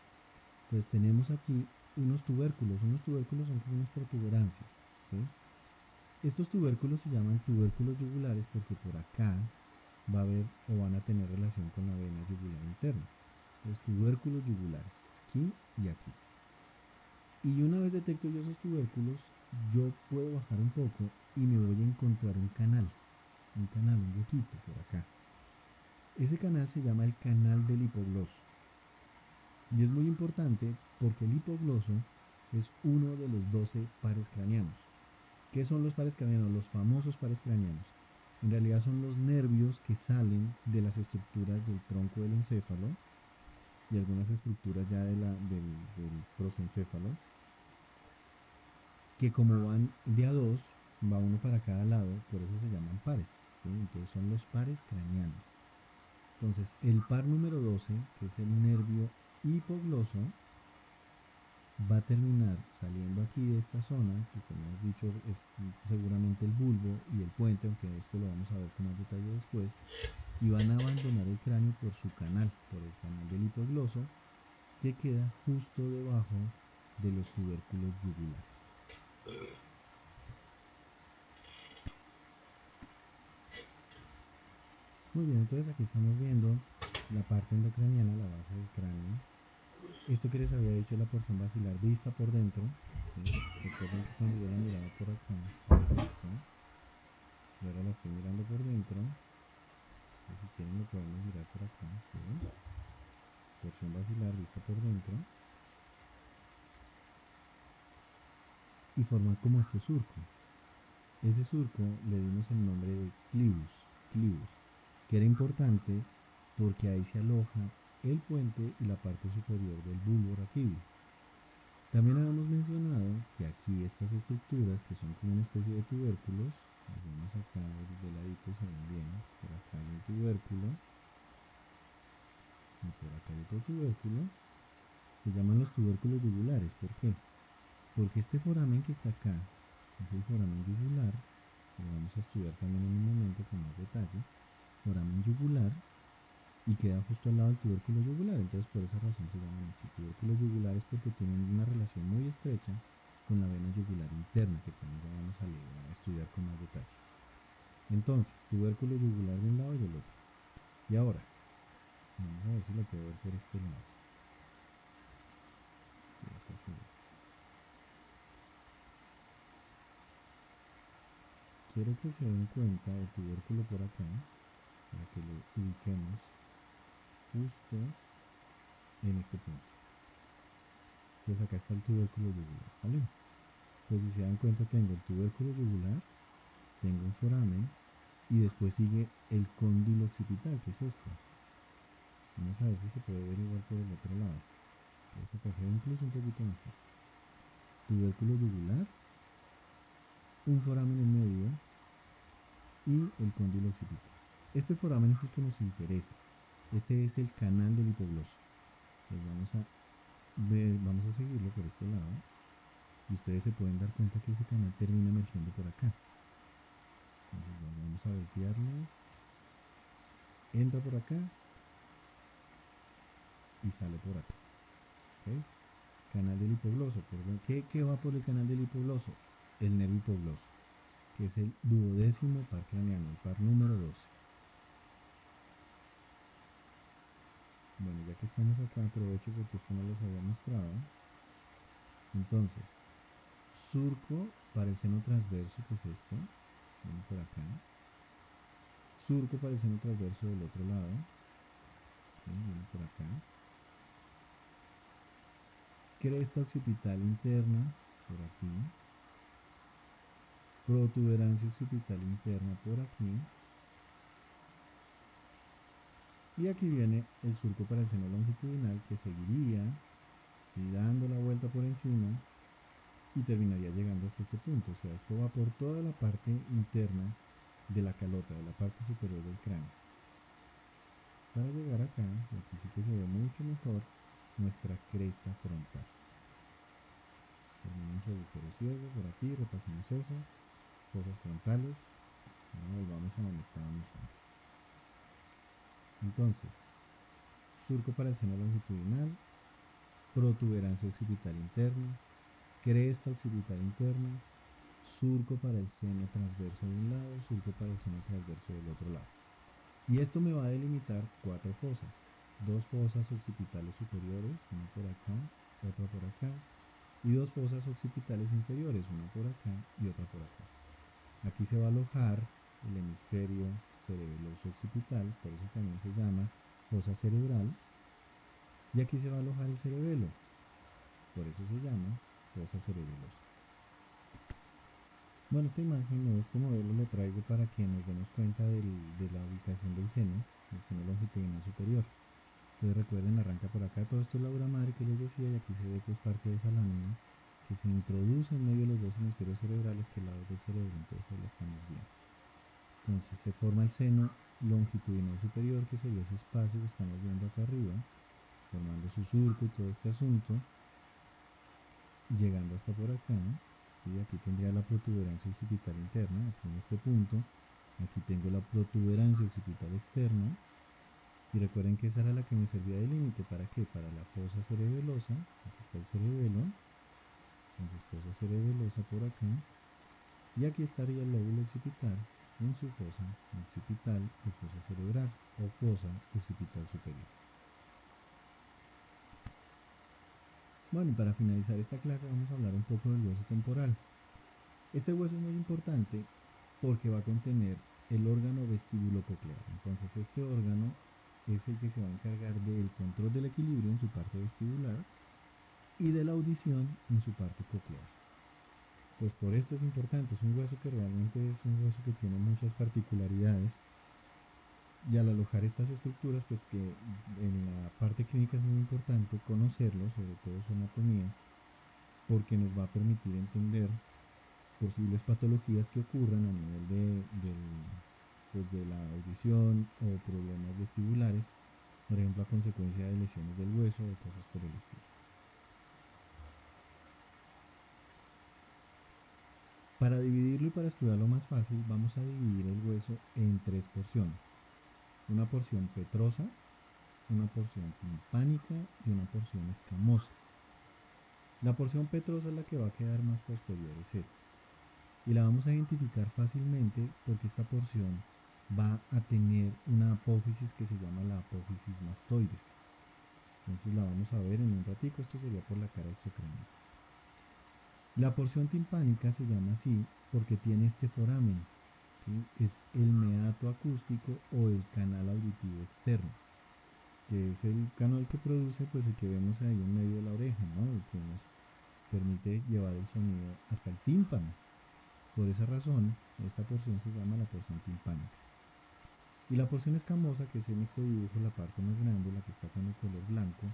Entonces tenemos aquí unos tubérculos son como unas protuberancias, ¿sí? Estos tubérculos se llaman tubérculos yugulares porque por acá va a haber o van a tener relación con la vena yugular interna. Los tubérculos yugulares, aquí y aquí. Y una vez detecto yo esos tubérculos, yo puedo bajar un poco y me voy a encontrar un canal, un huequito por acá. Ese canal se llama el canal del hipogloso. Y es muy importante porque el hipogloso es uno de los 12 pares craneanos. ¿Qué son los pares craneanos? Los famosos pares craneanos. En realidad son los nervios que salen de las estructuras del tronco del encéfalo y algunas estructuras ya del prosencéfalo, que como van de a dos, va uno para cada lado, por eso se llaman pares, ¿sí? Entonces son los pares craneanos. Entonces el par número 12, que es el nervio hipogloso, va a terminar saliendo aquí de esta zona, que como hemos dicho es seguramente el bulbo y el puente, aunque esto lo vamos a ver con más detalle después, y van a abandonar el cráneo por su canal, por el canal del hipogloso, que queda justo debajo de los tubérculos yugulares. Muy bien, entonces aquí estamos viendo la parte endocraniana, la base del cráneo. Esto que les había dicho, la porción basilar vista por dentro, ¿sí? Recuerden que cuando yo la miraba por acá, era esto, y ahora la estoy mirando por dentro. Entonces, si quieren lo podemos mirar por acá, ¿sí? Porción basilar vista por dentro. Y forma como este surco. Ese surco le dimos el nombre de clivus, que era importante porque ahí se aloja el puente y la parte superior del bulbo raquídeo. También habíamos mencionado que aquí estas estructuras, que son como una especie de tubérculos, las vemos acá de ladito, se ven bien, por acá hay un tubérculo, y por acá hay otro tubérculo, se llaman los tubérculos yugulares. ¿Por qué? Porque este foramen que está acá es el foramen yugular, lo vamos a estudiar también en un momento con más detalle, foramen yugular, y queda justo al lado del tubérculo yugular, entonces por esa razón se llaman así tubérculos yugulares, porque tienen una relación muy estrecha con la vena yugular interna, que también ya vamos a leer, a estudiar con más detalle. Entonces, tubérculo yugular de un lado y del otro. Y ahora, vamos a ver si lo puedo ver por este lado. Sí, acá se ve. Quiero que se den cuenta del tubérculo por acá, para que lo ubiquemos justo en este punto. Entonces acá está el tubérculo yugular, ¿vale? Pues si se dan cuenta tengo el tubérculo yugular, tengo un foramen y después sigue el cóndulo occipital, que es este. Vamos a ver si se puede ver igual por el otro lado. Entonces acá se ve incluso un poquito mejor. Tubérculo yugular, un foramen en medio y el cóndulo occipital. Este foramen es el que nos interesa. Este es el canal del hipogloso. Entonces vamos a seguirlo por este lado. Y ustedes se pueden dar cuenta que ese canal termina emergiendo por acá. Entonces vamos a voltearlo. Entra por acá y sale por acá. ¿Okay? Canal del hipogloso. ¿Qué va por el canal del hipogloso? El nervio hipogloso, que es el duodécimo par craneano, el par número 12. Bueno, ya que estamos acá, aprovecho porque esto no los había mostrado. Entonces, surco para el seno transverso, que es este. Viene por acá. Surco para el seno transverso del otro lado. ¿Sí? Viene por acá. Cresta occipital interna, por aquí. Protuberancia occipital interna, por aquí. Y aquí viene el surco para el seno longitudinal, que seguiría, ¿sí?, dando la vuelta por encima y terminaría llegando hasta este punto. O sea, esto va por toda la parte interna de la calota, de la parte superior del cráneo, para llegar acá, y aquí sí que se ve mucho mejor nuestra cresta frontal. Termina su agujero ciego por aquí, repasamos eso, fosas frontales. Ahora volvamos a donde estábamos antes. Entonces, surco para el seno longitudinal, protuberancia occipital interna, cresta occipital interna, surco para el seno transverso de un lado, surco para el seno transverso del otro lado. Y esto me va a delimitar 4 fosas. 2 fosas occipitales superiores, una por acá, otra por acá, y 2 fosas occipitales inferiores, una por acá y otra por acá. Aquí se va a alojar el hemisferio cerebeloso occipital, por eso también se llama fosa cerebral, y aquí se va a alojar el cerebelo, por eso se llama fosa cerebelosa. Bueno, esta imagen o este modelo lo traigo para que nos demos cuenta de la ubicación del seno longitudinal superior. Entonces recuerden, arranca por acá, todo esto es la dura madre que les decía, y aquí se ve pues parte de esa lámina que se introduce en medio de los dos hemisferios cerebrales, que es el lado del cerebro, entonces ahí la estamos viendo. Entonces se forma el seno longitudinal superior, que sería ese espacio que estamos viendo acá arriba, formando su surco y todo este asunto, llegando hasta por acá. ¿Sí? Aquí tendría la protuberancia occipital interna, aquí en este punto. Aquí tengo la protuberancia occipital externa. Y recuerden que esa era la que me servía de límite. ¿Para qué? Para la fosa cerebelosa. Aquí está el cerebelo. Entonces fosa cerebelosa por acá. Y aquí estaría el lóbulo occipital en su fosa occipital y fosa cerebral o fosa occipital superior. Bueno, y para finalizar esta clase vamos a hablar un poco del hueso temporal. Este hueso es muy importante porque va a contener el órgano vestíbulo-coclear. Entonces este órgano es el que se va a encargar del control del equilibrio en su parte vestibular y de la audición en su parte coclear. Pues por esto es importante, es un hueso que realmente es un hueso que tiene muchas particularidades, y al alojar estas estructuras, pues que en la parte clínica es muy importante conocerlo, sobre todo su anatomía, porque nos va a permitir entender posibles patologías que ocurran a nivel de la audición o problemas vestibulares, por ejemplo a consecuencia de lesiones del hueso o cosas por el estilo. Para dividirlo y para estudiarlo más fácil, vamos a dividir el hueso en 3 porciones. Una porción petrosa, una porción timpánica y una porción escamosa. La porción petrosa es la que va a quedar más posterior, es esta. Y la vamos a identificar fácilmente porque esta porción va a tener una apófisis que se llama la apófisis mastoides. Entonces la vamos a ver en un ratico, esto sería por la cara exocraniana. La porción timpánica se llama así porque tiene este foramen, ¿sí? Es el meato acústico o el canal auditivo externo, que es el canal que produce pues el que vemos ahí en medio de la oreja, ¿no? El que nos permite llevar el sonido hasta el tímpano. Por esa razón, esta porción se llama la porción timpánica. Y la porción escamosa, que es en este dibujo la parte más grande, la que está con el color blanco,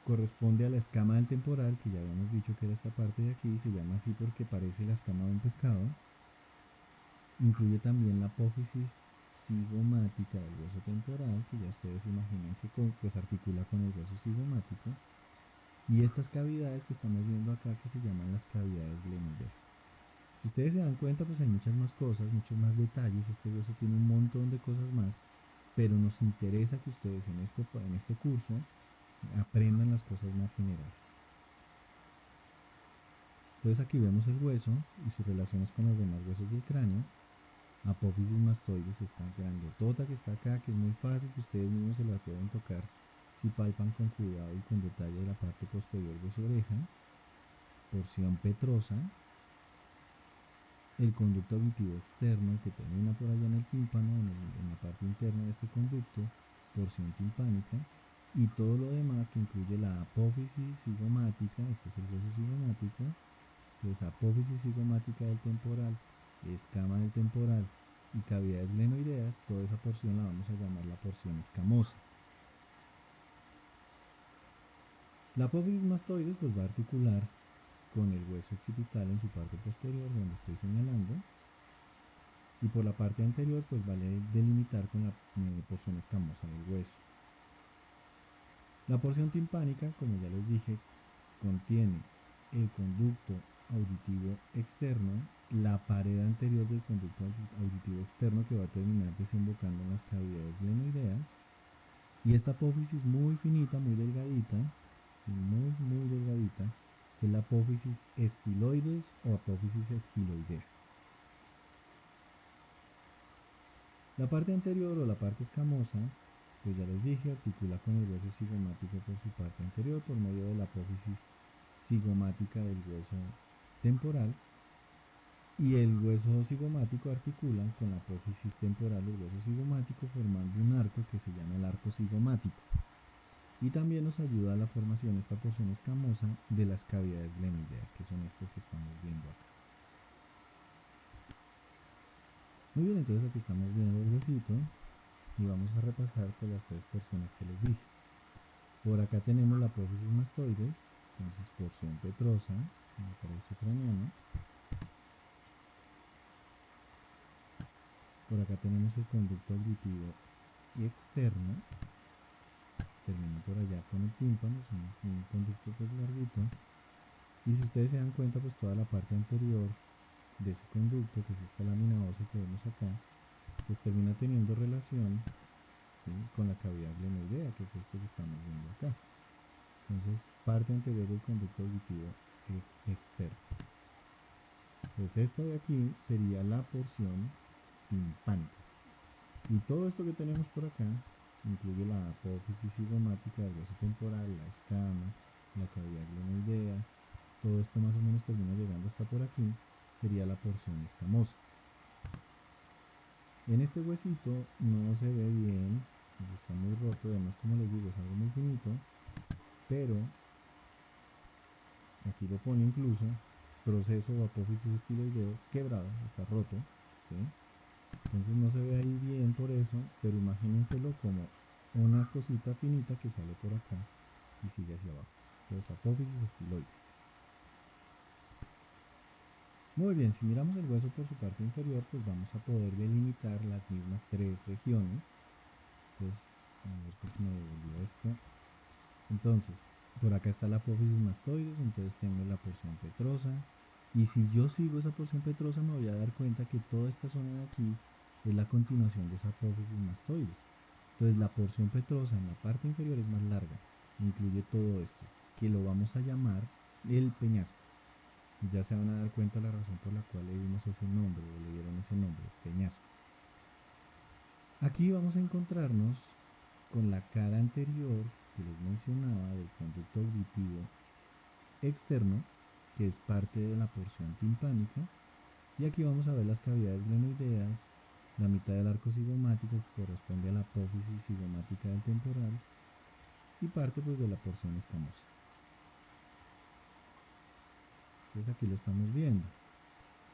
corresponde a la escama del temporal, que ya habíamos dicho que era esta parte de aquí, se llama así porque parece la escama de un pescado. Incluye también la apófisis cigomática del hueso temporal, que ya ustedes imaginan que pues articula con el hueso cigomático. Y estas cavidades que estamos viendo acá, que se llaman las cavidades glenoideas. Si ustedes se dan cuenta, pues hay muchas más cosas, muchos más detalles. Este hueso tiene un montón de cosas más, pero nos interesa que ustedes en este curso aprendan las cosas más generales. Entonces aquí vemos el hueso y sus relaciones con los demás huesos del cráneo. Apófisis mastoides, esta grandotota que está acá, que es muy fácil, que ustedes mismos se la pueden tocar si palpan con cuidado y con detalle la parte posterior de su oreja. Porción petrosa, el conducto auditivo externo que termina por allá en el tímpano, en la parte interna de este conducto, porción timpánica, y todo lo demás que incluye la apófisis cigomática, este es el hueso cigomático, pues apófisis cigomática del temporal, escama del temporal y cavidades glenoideas, toda esa porción la vamos a llamar la porción escamosa. La apófisis mastoides pues va a articular con el hueso occipital en su parte posterior, donde estoy señalando, y por la parte anterior pues vale delimitar con la porción escamosa del hueso. La porción timpánica, como ya les dije, contiene el conducto auditivo externo, la pared anterior del conducto auditivo externo que va a terminar desembocando en las cavidades glenoideas, y esta apófisis muy finita, muy delgadita, ¿sí? muy delgadita, que es la apófisis estiloides o apófisis estiloidea. La parte anterior o la parte escamosa, pues ya les dije, articula con el hueso cigomático por su parte anterior por medio de la apófisis cigomática del hueso temporal, y el hueso cigomático articula con la apófisis temporal del hueso cigomático formando un arco que se llama el arco cigomático. Y también nos ayuda a la formación esta porción escamosa de las cavidades glenoideas, que son estas que estamos viendo acá. Muy bien, entonces aquí estamos viendo el huesito y vamos a repasar pues las tres porciones que les dije. Por acá tenemos la apófisis mastoides, entonces porción petrosa, en el paraíso craneano. Por acá tenemos el conducto auditivo y externo, termina por allá con el tímpano, es un conducto pues larguito. Y si ustedes se dan cuenta, pues toda la parte anterior de ese conducto, que es esta lámina ósea que vemos acá, pues termina teniendo relación, ¿sí?, con la cavidad glenoidea, que es esto que estamos viendo acá. Entonces, parte anterior del conducto auditivo externo. Pues esta de aquí sería la porción timpánica. Y todo esto que tenemos por acá incluye la apófisis cigomática del hueso temporal, la escama, la cavidad glenoidea. Todo esto más o menos termina llegando hasta por aquí. Sería la porción escamosa. En este huesito no se ve bien, está muy roto, además como les digo es algo muy finito, pero aquí lo pone incluso proceso o apófisis estiloideo quebrado, está roto, ¿sí? Entonces no se ve ahí bien por eso, pero imagínenselo como una cosita finita que sale por acá y sigue hacia abajo, los apófisis estiloides. Muy bien, si miramos el hueso por su parte inferior, pues vamos a poder delimitar las mismas tres regiones. Pues, a ver que se me devolvió esto. Entonces, por acá está la apófisis mastoides, entonces tengo la porción petrosa. Y si yo sigo esa porción petrosa, me voy a dar cuenta que toda esta zona de aquí es la continuación de esa apófisis mastoides. Entonces, la porción petrosa en la parte inferior es más larga, incluye todo esto, que lo vamos a llamar el peñasco. Ya se van a dar cuenta la razón por la cual le dimos ese nombre o le dieron ese nombre, peñasco. Aquí vamos a encontrarnos con la cara anterior que les mencionaba del conducto auditivo externo, que es parte de la porción timpánica, y aquí vamos a ver las cavidades glenoideas, la mitad del arco cigomático que corresponde a la apófisis cigomática del temporal y parte pues de la porción escamosa. Entonces aquí lo estamos viendo.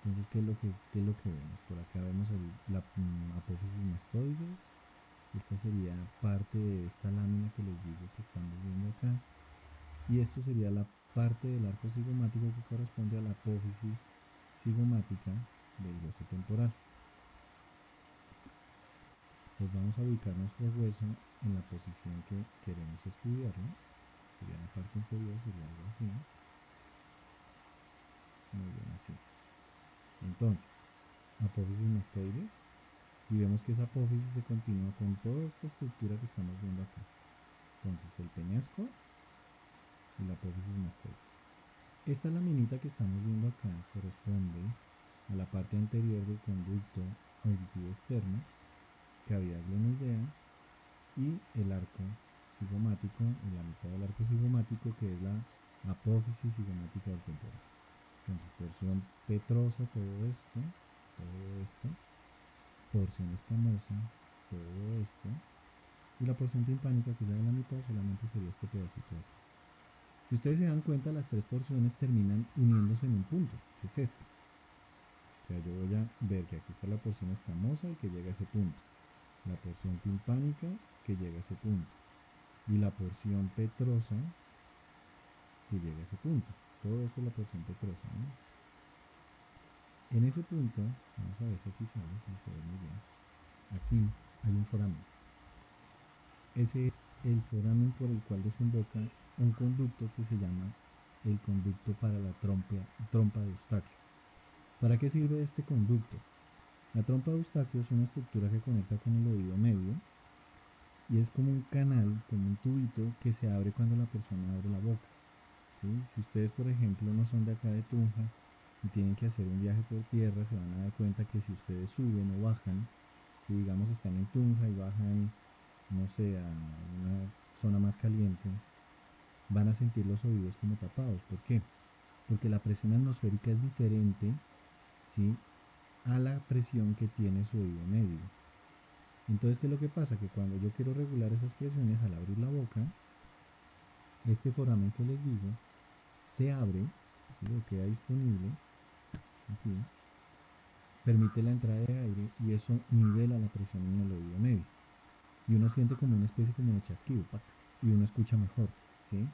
Entonces, qué es lo que vemos? Por acá vemos la apófisis mastoides. Esta sería parte de esta lámina que les digo que estamos viendo acá. Y esto sería la parte del arco cigomático que corresponde a la apófisis cigomática del hueso temporal. Pues vamos a ubicar nuestro hueso en la posición que queremos estudiar, ¿no? Sería la parte inferior, sería algo así. Muy bien, así. Entonces, apófisis mastoides. Y vemos que esa apófisis se continúa con toda esta estructura que estamos viendo acá. Entonces, el peñasco y la apófisis mastoides. Esta laminita que estamos viendo acá corresponde a la parte anterior del conducto auditivo externo, cavidad glenoidea y el arco cigomático, en la mitad del arco cigomático, que es la apófisis cigomática del temporal. Entonces, porción petrosa, todo esto, porción escamosa, todo esto, y la porción timpánica, que es la de la mitad, solamente sería este pedacito de aquí. Si ustedes se dan cuenta, las tres porciones terminan uniéndose en un punto, que es este. O sea, yo voy a ver que aquí está la porción escamosa y que llega a ese punto, la porción timpánica que llega a ese punto, y la porción petrosa que llega a ese punto. Todo esto es la porción petrosa, ¿no? En ese punto, vamos a ver si aquí sale, si se ve muy bien. Aquí hay un foramen. Ese es el foramen por el cual desemboca un conducto que se llama el conducto para la trompa de Eustaquio. ¿Para qué sirve este conducto? La trompa de Eustaquio es una estructura que conecta con el oído medio y es como un canal, como un tubito que se abre cuando la persona abre la boca. ¿Sí? Si ustedes, por ejemplo, no son de acá de Tunja y tienen que hacer un viaje por tierra, se van a dar cuenta que si ustedes suben o bajan, si digamos están en Tunja y bajan, no sé, a una zona más caliente, van a sentir los oídos como tapados. ¿Por qué? Porque la presión atmosférica es diferente, ¿sí?, a la presión que tiene su oído medio. Entonces, ¿qué es lo que pasa? Que cuando yo quiero regular esas presiones al abrir la boca, este foramen que les digo se abre, ¿sí?, o queda disponible aquí, permite la entrada de aire y eso nivela la presión en el oído medio. Y uno siente como una especie como de chasquido, ¡pac!, y uno escucha mejor, ¿sí?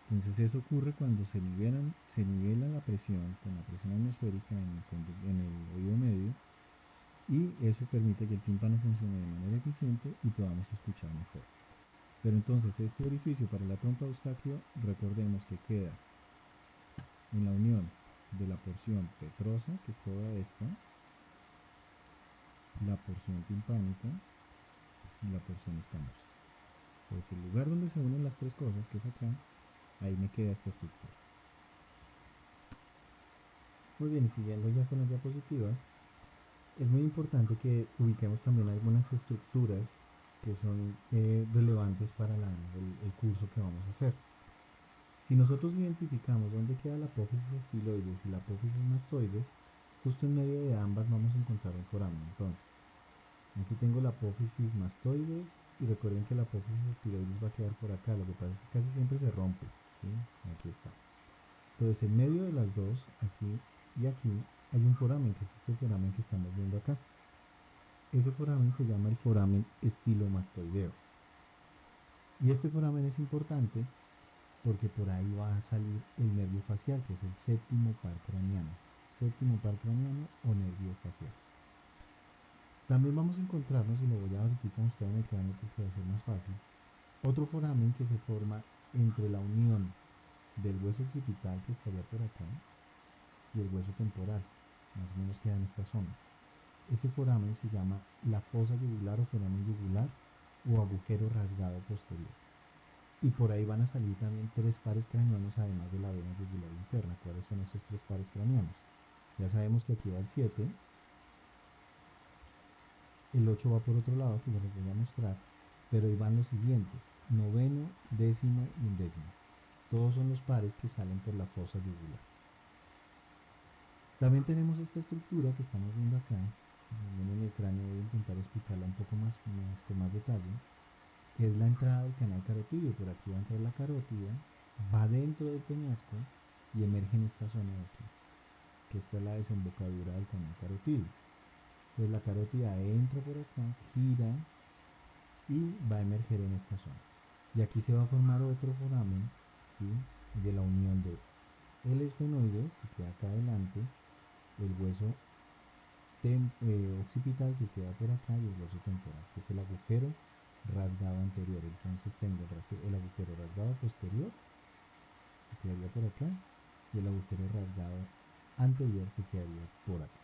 Entonces eso ocurre cuando se nivela la presión con la presión atmosférica en el oído medio, y eso permite que el tímpano funcione de manera eficiente y podamos escuchar mejor. Pero entonces este orificio para la trompa de Eustaquio, recordemos que queda en la unión de la porción petrosa, que es toda esta, la porción timpánica y la porción escamosa. Entonces el lugar donde se unen las tres cosas, que es acá, ahí me queda esta estructura. Muy bien, y siguiendo ya con las diapositivas, es muy importante que ubiquemos también algunas estructuras que son relevantes para el curso que vamos a hacer. Si nosotros identificamos dónde queda la apófisis estiloides y la apófisis mastoides, justo en medio de ambas vamos a encontrar un foramen. Entonces, aquí tengo la apófisis mastoides y recuerden que la apófisis estiloides va a quedar por acá. Lo que pasa es que casi siempre se rompe, ¿sí? Aquí está. Entonces, en medio de las dos, aquí y aquí, hay un foramen, que es este foramen que estamos viendo acá. Ese foramen se llama el foramen estilomastoideo. Y este foramen es importante porque por ahí va a salir el nervio facial, que es el séptimo par craneano. Séptimo par craneano o nervio facial. También vamos a encontrarnos, y lo voy a ahorita mostrar en el cráneo porque va a ser más fácil, otro foramen que se forma entre la unión del hueso occipital, que estaría por acá, y el hueso temporal. Más o menos queda en esta zona. Ese foramen se llama la fosa yugular o foramen yugular o agujero rasgado posterior. Y por ahí van a salir también tres pares craneanos, además de la vena yugular interna. ¿Cuáles son esos tres pares craneanos? Ya sabemos que aquí va el 7, el 8 va por otro lado, que ya les voy a mostrar, pero ahí van los siguientes: noveno, décimo y undécimo. Todos son los pares que salen por la fosa yugular. También tenemos esta estructura que estamos viendo acá. En el cráneo voy a intentar explicarla un poco más, con más detalle, que es la entrada del canal carotidio. Por aquí va a entrar la carótida, va dentro del peñasco y emerge en esta zona de aquí. que esta es la desembocadura del canal carotídeo. Entonces la carótida entra por acá, gira y va a emerger en esta zona. Y aquí se va a formar otro foramen, ¿sí? De la unión de el esfenoides, que queda acá adelante, el hueso occipital que queda por acá y el hueso temporal, que es el agujero rasgado anterior. Entonces tengo el agujero rasgado posterior, que quedaría por acá, y el agujero rasgado anterior, que quedaría por acá.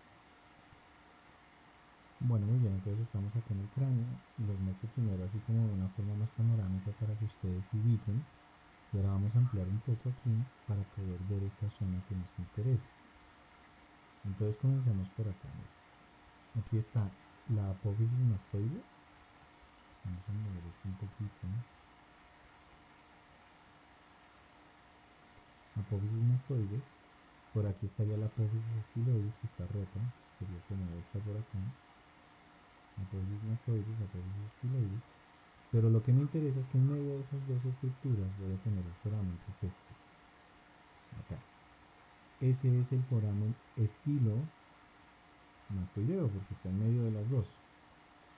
Bueno, muy bien, entonces estamos acá en el cráneo y los muestro primero así como de una forma más panorámica para que ustedes se ubiquen. Y ahora vamos a ampliar un poco aquí para poder ver esta zona que nos interesa. Entonces comencemos por acá. Miren. Aquí está la apófisis mastoides. Vamos a mover esto un poquito. Apófisis mastoides. Por aquí estaría la apófisis estiloides que está rota. Sería como esta por acá. Apófisis mastoides, apófisis estiloides. Pero lo que me interesa es que en medio de esas dos estructuras voy a tener un foramen que es este. Acá. Ese es el foramen estilo mastoideo porque está en medio de las dos.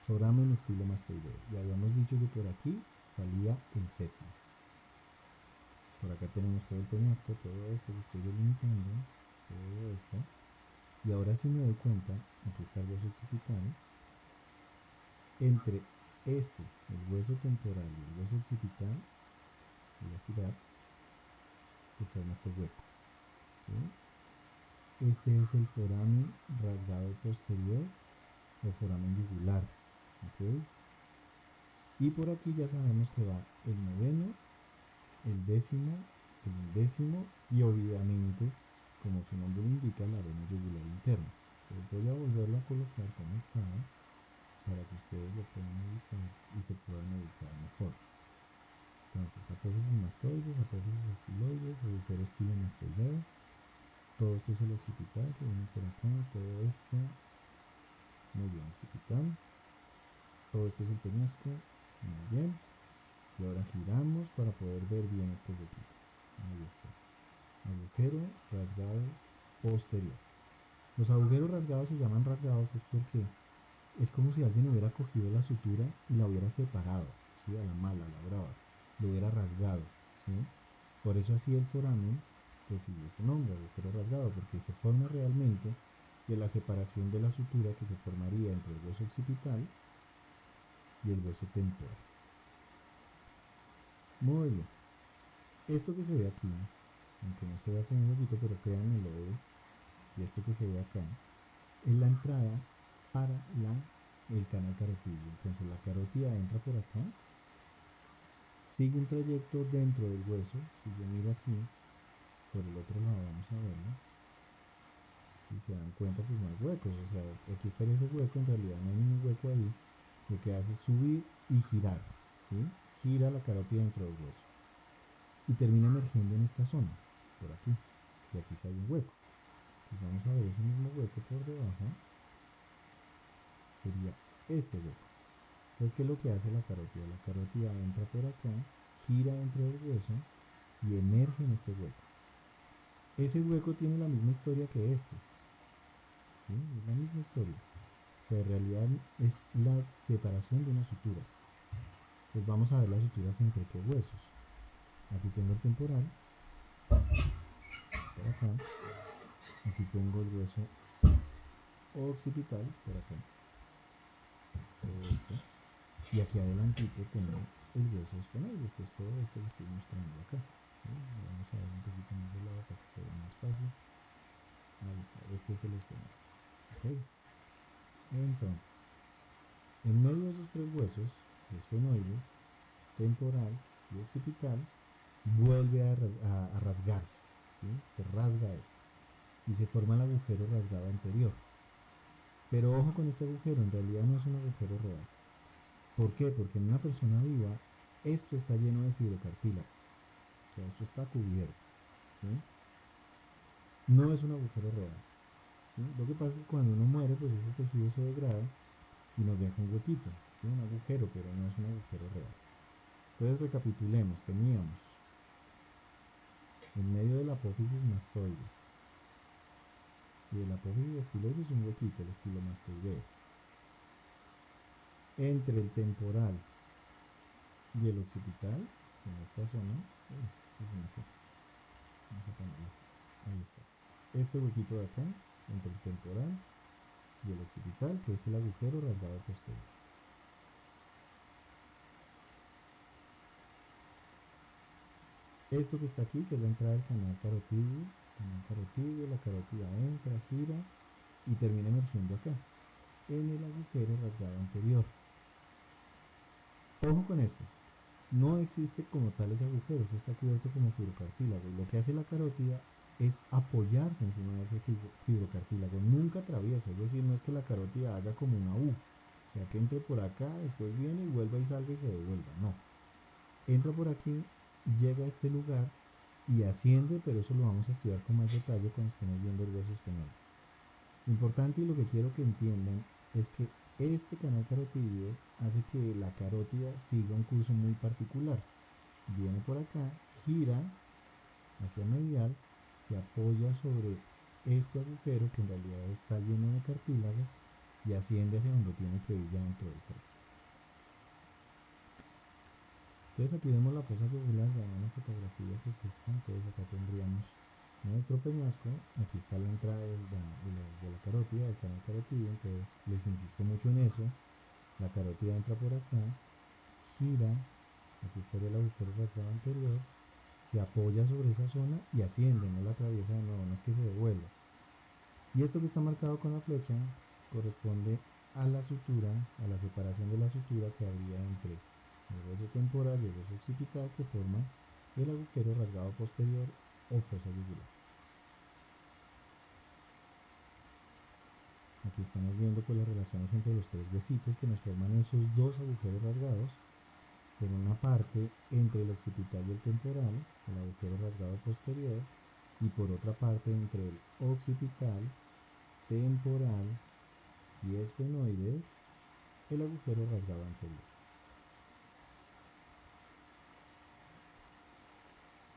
Foramen estilo mastoideo. Y habíamos dicho que por aquí salía el séptimo. Por acá tenemos todo el peñasco, todo esto que estoy delimitando, todo esto. Y ahora si me doy cuenta, aquí está el hueso occipital. Entre este, el hueso temporal y el hueso occipital, voy a girar, se forma este hueco. ¿Sí? Este es el foramen rasgado posterior o foramen yugular. ¿Okay? Y por aquí ya sabemos que va el noveno, el décimo, el undécimo y obviamente, como su nombre lo indica, la vena yugular interna. Entonces voy a volverlo a colocar como estaba para que ustedes lo puedan ubicar y se puedan ubicar mejor. Entonces, apófisis mastoides, apófisis estiloides, agujero estilo mastoideo. Todo esto es el occipital que viene por acá, todo esto. Muy bien, occipital. Todo esto es el peñasco. Muy bien. Y ahora giramos para poder ver bien este huequito. Ahí está. Agujero rasgado posterior. Los agujeros rasgados se llaman rasgados es porque es como si alguien hubiera cogido la sutura y la hubiera separado, ¿sí? A la mala, a la brava. Lo hubiera rasgado, ¿sí? Por eso así el foramen recibe ese nombre, agujero rasgado, porque se forma realmente de la separación de la sutura que se formaría entre el hueso occipital y el hueso temporal. Muy bien. Esto que se ve aquí, aunque no se vea como un huequito, pero créanme lo es, y esto que se ve acá, es la entrada para el canal carotídeo. Entonces la carótida entra por acá, sigue un trayecto dentro del hueso. Si yo miro aquí, por el otro lado, vamos a verlo. Si se dan cuenta, pues no hay huecos. O sea, aquí estaría ese hueco, en realidad no hay ningún hueco ahí. Lo que hace es subir y girar, ¿sí? Gira la carótida dentro del hueso. Y termina emergiendo en esta zona, por aquí. Y aquí sí hay un hueco. Entonces vamos a ver ese mismo hueco por debajo. Sería este hueco. Entonces, ¿qué es lo que hace la carótida? La carótida entra por acá, gira dentro del hueso y emerge en este hueco. Ese hueco tiene la misma historia que este. ¿Sí? Es la misma historia. O sea, en realidad es la separación de unas suturas. Entonces vamos a ver las suturas entre qué huesos. Aquí tengo el temporal, por acá. Aquí tengo el hueso occipital, por acá. Todo esto. Y aquí adelantito tengo el hueso esfenoides, que es todo esto que estoy mostrando acá. ¿Sí? Vamos a ver un poquito más de lado para que se vea más fácil. Ahí está, este es el esfenoides. ¿Ok? Entonces, en medio de esos tres huesos, esfenoides, temporal y occipital, vuelve a rasgarse. ¿Sí? Se rasga esto. Y se forma el agujero rasgado anterior. Pero ojo con este agujero, en realidad no es un agujero real. ¿Por qué? Porque en una persona viva, esto está lleno de fibrocartílago. O sea, esto está cubierto. ¿Sí? No es un agujero real. ¿Sí? Lo que pasa es que cuando uno muere, pues ese tejido se degrada y nos deja un huequito, ¿sí? Un agujero, pero no es un agujero real. Entonces recapitulemos, teníamos en medio de la apófisis mastoides y el apófisis estiloide es un huequito, el estilomastoideo. Entre el temporal y el occipital, en esta zona, esto se me fue, vamos a ponerlo así, ahí está. Este huequito de acá, entre el temporal y el occipital, que es el agujero rasgado posterior. Esto que está aquí, que es la entrada del canal carotidio, la carótida entra, gira y termina emergiendo acá, en el agujero rasgado anterior. Ojo con esto, no existe como tal ese agujero, eso está cubierto como fibrocartílago. Y lo que hace la carótida es apoyarse encima de ese fibrocartílago, nunca atraviesa, es decir, no es que la carótida haga como una U, o sea, que entre por acá, después viene y vuelva y salga y se devuelva, no. Entra por aquí, llega a este lugar y asciende, pero eso lo vamos a estudiar con más detalle cuando estemos viendo los huesos fenoides. Lo importante y lo que quiero que entiendan es que este canal carotidio hace que la carótida siga un curso muy particular. Viene por acá, gira hacia medial, se apoya sobre este agujero que en realidad está lleno de cartílago y asciende hacia donde tiene que ir ya dentro del cráneo. Entonces aquí vemos la fosa yugular, ya en la fotografía que es esta, entonces acá tendríamos nuestro peñasco, aquí está la entrada de la carótida, del canal carotidio, entonces les insisto mucho en eso, la carótida entra por acá, gira, aquí estaría el agujero rasgado anterior, se apoya sobre esa zona y asciende, no la atraviesa de nuevo, no es que se devuelva. Y esto que está marcado con la flecha corresponde a la sutura, a la separación de la sutura que habría entre el hueso temporal y el hueso occipital que forma el agujero rasgado posterior o fosa yugular. Aquí estamos viendo pues las relaciones entre los tres huesitos que nos forman esos dos agujeros rasgados. Por una parte, entre el occipital y el temporal, el agujero rasgado posterior, y por otra parte, entre el occipital, temporal y esfenoides, el agujero rasgado anterior.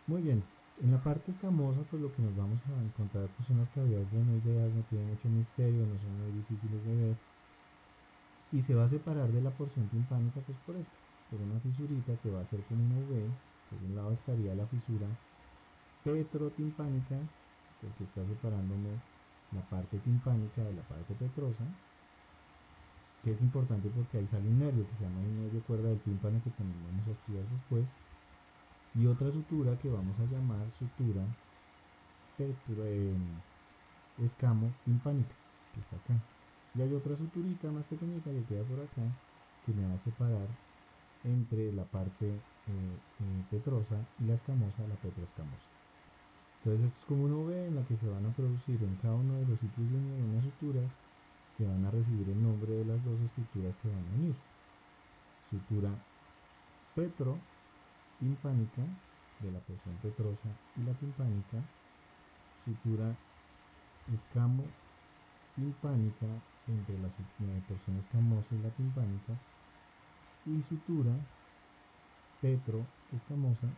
Muy bien, en la parte escamosa, pues lo que nos vamos a encontrar pues, son las cavidades glenoideas, no tiene mucho misterio, no son muy difíciles de ver, y se va a separar de la porción timpánica pues por esto, por una fisurita que va a ser como una V. Por un lado estaría la fisura petrotimpánica, porque está separándome la parte timpánica de la parte petrosa, que es importante porque ahí sale un nervio que se llama el nervio cuerda del tímpano, que también vamos a estudiar después, y otra sutura que vamos a llamar sutura escamo timpánica, que está acá. Y hay otra suturita más pequeñita que queda por acá, que me va a separar entre la parte petrosa y la escamosa, la petroescamosa. Entonces esto es como una V en la que se van a producir en cada uno de los sitios de unión unas suturas que van a recibir el nombre de las dos estructuras que van a unir. Sutura petrotimpánica de la porción petrosa y la timpánica, sutura escamo timpánica entre la porción escamosa y la timpánica, y sutura petroescamosa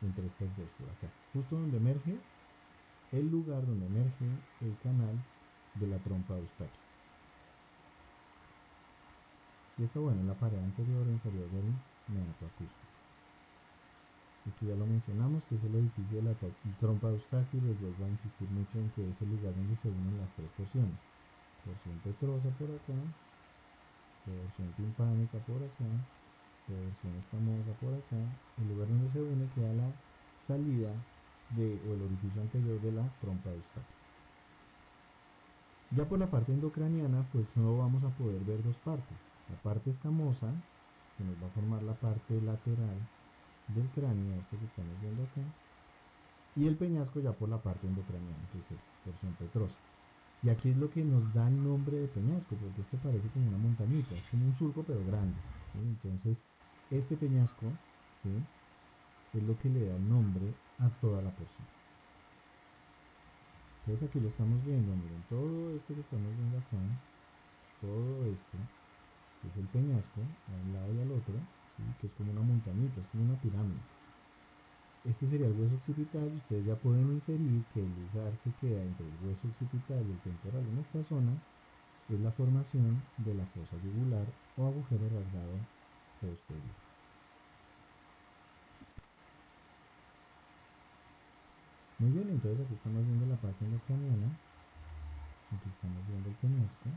entre estas dos por acá, justo donde emerge el lugar donde emerge el canal de la trompa de Eustaquio. Y está bueno en la pared anterior e inferior del meato acústico. Esto ya lo mencionamos, que es el orificio de la trompa de Eustaquio, y les vuelvo a insistir mucho en que es el lugar donde se unen las tres porciones. Porción petrosa por acá, porción timpánica por acá, porción escamosa por acá. El lugar donde se une queda la salida o el orificio anterior de la trompa de Eustaquio. Ya por la parte endocraniana, pues solo vamos a poder ver dos partes. La parte escamosa, que nos va a formar la parte lateral del cráneo, este que estamos viendo acá, y el peñasco ya por la parte endocraniana, que es esta porción petrosa. Y aquí es lo que nos da el nombre de peñasco, porque esto parece como una montañita, es como un surco pero grande, ¿sí? Entonces, este peñasco, ¿sí?, es lo que le da el nombre a toda la porción. Entonces aquí lo estamos viendo, miren, todo esto que estamos viendo acá, todo esto es el peñasco, a un lado y al otro, ¿sí?, que es como una montañita, es como una pirámide. Este sería el hueso occipital y ustedes ya pueden inferir que el lugar que queda entre el hueso occipital y el temporal en esta zona es la formación de la fosa yugular o agujero rasgado posterior. Muy bien, entonces aquí estamos viendo la parte endocraniana, aquí estamos viendo el peñasco,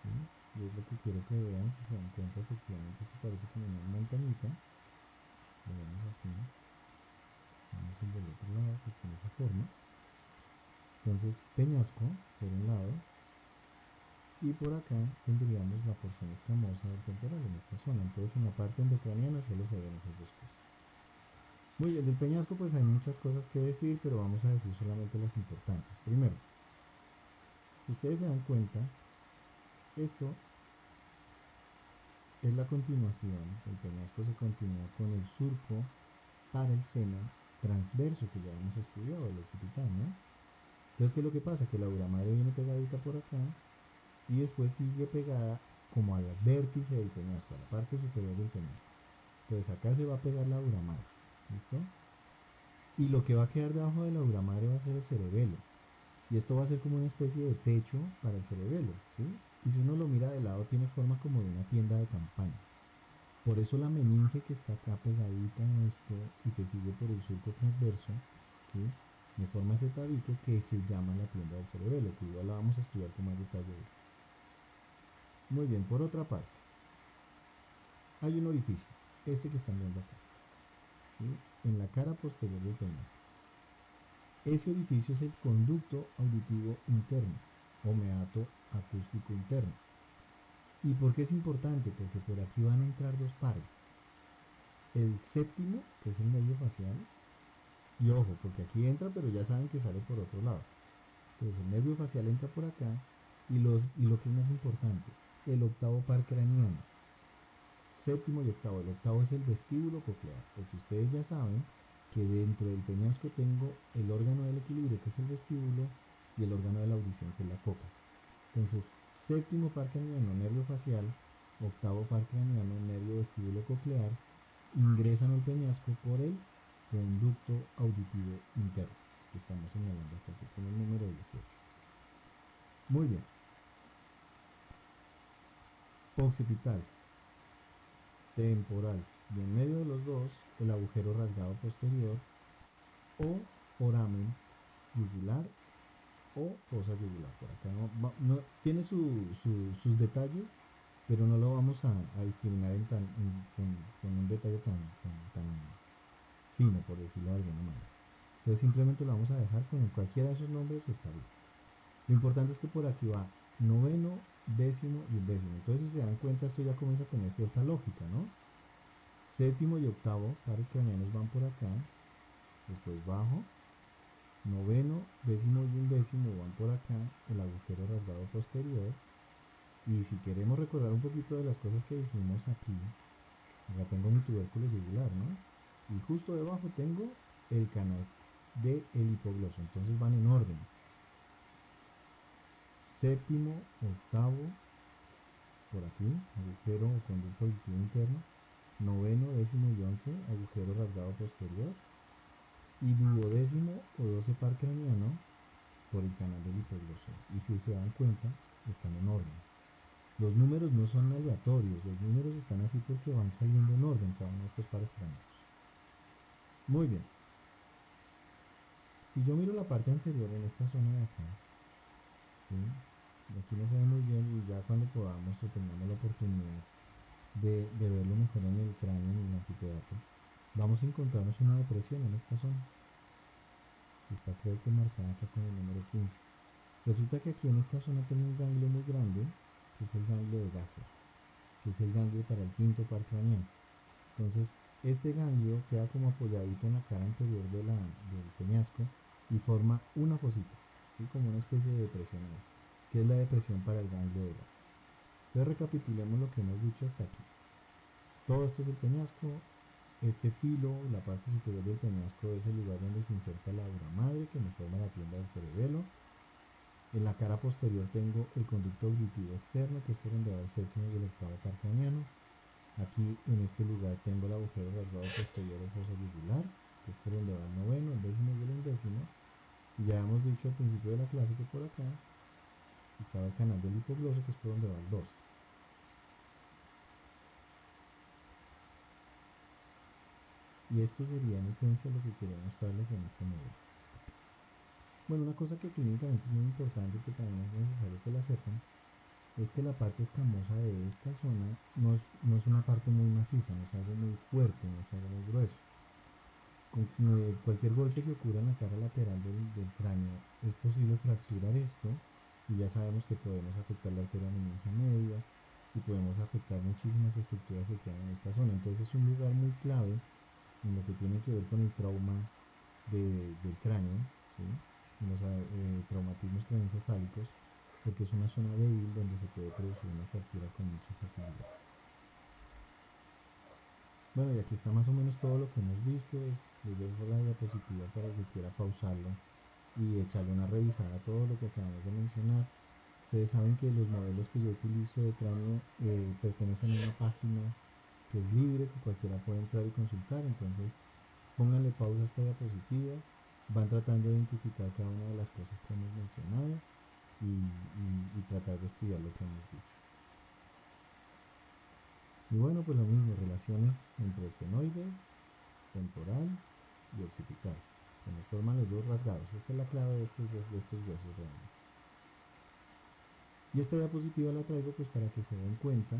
¿sí? Y es lo que quiero que vean, si se dan cuenta, efectivamente esto parece como una montañita, lo vemos así, vamos el del otro lado, que está en esa forma. Entonces, peñasco por un lado, y por acá tendríamos la porción escamosa del temporal en esta zona. Entonces, en la parte endocraniana solo se ven esas dos cosas. Muy bien, del peñasco pues hay muchas cosas que decir, pero vamos a decir solamente las importantes. Primero, si ustedes se dan cuenta, esto es la continuación, el peñasco se continúa con el surco para el seno transverso que ya hemos estudiado, el occipital, ¿no? Entonces, ¿qué es lo que pasa? Que la dura madre viene pegadita por acá y después sigue pegada como al vértice del peñasco, a la parte superior del peñasco. Entonces acá se va a pegar la dura madre, ¿listo? Y lo que va a quedar debajo de la dura madre va a ser el cerebelo. Y esto va a ser como una especie de techo para el cerebelo, ¿sí? Y si uno lo mira de lado tiene forma como de una tienda de campaña. Por eso la meninge que está acá pegadita en esto y que sigue por el surco transverso, ¿sí? Me forma ese tabique que se llama la tienda del cerebelo, que igual la vamos a estudiar con más detalle después. Muy bien, por otra parte, hay un orificio, este que están viendo acá, ¿sí? En la cara posterior del peñasco. Ese orificio es el conducto auditivo interno o meato acústico interno. ¿Y por qué es importante? Porque por aquí van a entrar dos pares. El séptimo, que es el nervio facial, y ojo, porque aquí entra, pero ya saben que sale por otro lado. Entonces el nervio facial entra por acá y lo que es más importante, el octavo par craneano. Séptimo y octavo. El octavo es el vestíbulo coclear, porque ustedes ya saben que dentro del peñasco tengo el órgano del equilibrio, que es el vestíbulo, y el órgano de la audición, que es la copa. Entonces, séptimo par craneano, nervio facial, octavo par craneano, nervio vestíbulo coclear, ingresan al peñasco por el conducto auditivo interno, que estamos señalando acá, que tiene el número 18. Muy bien. Occipital, temporal, y en medio de los dos, el agujero rasgado posterior o foramen yugular o fosa yugular. Por acá no tiene sus detalles, pero no lo vamos a discriminar con un detalle tan fino, por decirlo de alguna manera. Entonces simplemente lo vamos a dejar con cualquiera de esos nombres, está bien. Lo importante es que por aquí va noveno, décimo y undécimo. Entonces, si se dan cuenta, esto ya comienza a tener cierta lógica, ¿no? Séptimo y octavo pares craneanos van por acá, después bajo, noveno, décimo y undécimo van por acá, el agujero rasgado posterior. Y si queremos recordar un poquito de las cosas que dijimos aquí, acá tengo mi tubérculo yugular, ¿no? Y justo debajo tengo el canal del hipogloso, entonces van en orden. Séptimo, octavo, por aquí, agujero o conducto auditivo interno. Noveno, décimo y 11, agujero rasgado posterior. Y duodécimo o 12 par craneano por el canal del hipogloso. Y si se dan cuenta, están en orden. Los números no son aleatorios, los números están así porque van saliendo en orden cada uno de estos pares craneanos. Muy bien. Si yo miro la parte anterior en esta zona de acá, ¿sí? Aquí no se ve muy bien y ya cuando podamos o tengamos la oportunidad de verlo mejor en el cráneo, en el anfiteatro, vamos a encontrarnos una depresión en esta zona, que está creo que marcada acá con el número 15. Resulta que aquí en esta zona tengo un ganglio muy grande, que es el ganglio de Gasser, que es el ganglio para el quinto par craneano. Entonces, este ganglio queda como apoyadito en la cara anterior del peñasco y forma una fosita, ¿sí? Como una especie de depresión ahí, que es la depresión para el ganglio de Gasser. Entonces, recapitulemos lo que hemos dicho hasta aquí. Todo esto es el peñasco. Este filo, la parte superior del peñasco, es el lugar donde se inserta la dura madre que me forma la tienda del cerebelo. En la cara posterior tengo el conducto auditivo externo, que es por donde va el séptimo y el octavo par craneano. Aquí en este lugar tengo el agujero rasgado posterior o fosa yugular. que es por donde va el noveno, el décimo y el undécimo. Y ya hemos dicho al principio de la clase que por acá estaba el canal del hipogloso, que es por donde va el 12. Y esto sería en esencia lo que quería mostrarles en este modelo. Bueno, una cosa que clínicamente es muy importante y que también es necesario que la sepan, es que la parte escamosa de esta zona no es una parte muy maciza, no es algo muy fuerte, no es algo muy grueso. Con cualquier golpe que ocurra en la cara lateral del cráneo es posible fracturar esto, y ya sabemos que podemos afectar la arteria meningia media y podemos afectar muchísimas estructuras que quedan en esta zona. Entonces es un lugar muy clave en lo que tiene que ver con el trauma del cráneo, ¿sí? En los traumatismos craneoencefálicos, porque es una zona débil donde se puede producir una fractura con mucha facilidad. Bueno, y aquí está más o menos todo lo que hemos visto. Les dejo la diapositiva para el que quiera pausarlo y echarle una revisada a todo lo que acabamos de mencionar. Ustedes saben que los modelos que yo utilizo de cráneo pertenecen a una página que es libre, que cualquiera puede entrar y consultar. Entonces, pónganle pausa a esta diapositiva, van tratando de identificar cada una de las cosas que hemos mencionado y tratar de estudiar lo que hemos dicho. Y bueno, pues lo mismo, relaciones entre esfenoides, temporal y occipital, que nos forman los dos rasgados. Esta es la clave de estos huesos realmente. Y esta diapositiva la traigo pues para que se den cuenta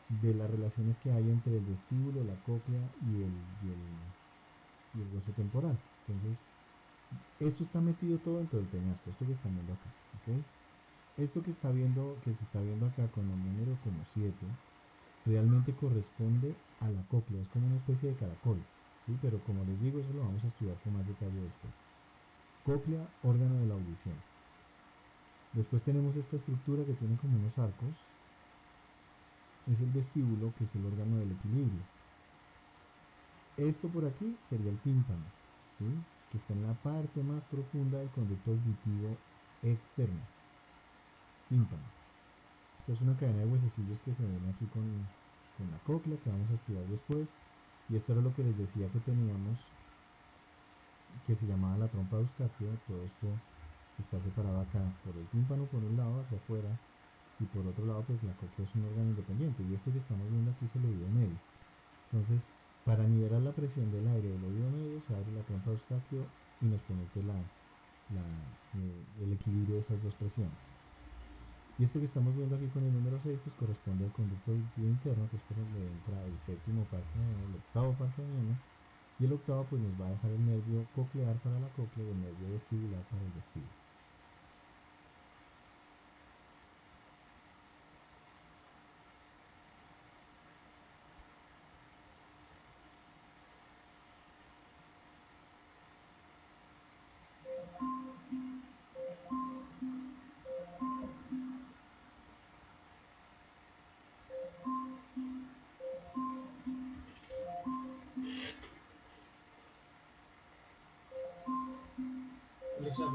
de las relaciones que hay entre el vestíbulo, la cóclea y el hueso temporal. Entonces, esto está metido todo dentro del peñasco, esto que están viendo acá, ¿ok? Esto que se está viendo acá con el número como 7, realmente corresponde a la cóclea, es como una especie de caracol, ¿sí? Pero como les digo, eso lo vamos a estudiar con más detalle después. Cóclea, órgano de la audición. Después tenemos esta estructura que tiene como unos arcos, es el vestíbulo, que es el órgano del equilibrio. Esto por aquí sería el tímpano, ¿sí? Que está en la parte más profunda del conducto auditivo externo. Tímpano. Esta es una cadena de huesecillos que se une aquí con la cóclea, que vamos a estudiar después. Y esto era lo que les decía que teníamos, que se llamaba la trompa de Eustaquio. Todo esto está separado acá por el tímpano por un lado hacia afuera, y por otro lado pues la cóclea es un órgano independiente, y esto que estamos viendo aquí es el oído medio. Entonces, para nivelar la presión del aire del oído medio se abre la trompa de Eustaquio y nos permite el equilibrio de esas dos presiones. Y esto que estamos viendo aquí con el número 6 pues corresponde al conducto auditivo interno, que es por donde entra el séptimo par craneano, el octavo par craneano, y el octavo pues nos va a dejar el nervio coclear para la cóclea y el nervio vestibular para el vestíbulo. Alexa,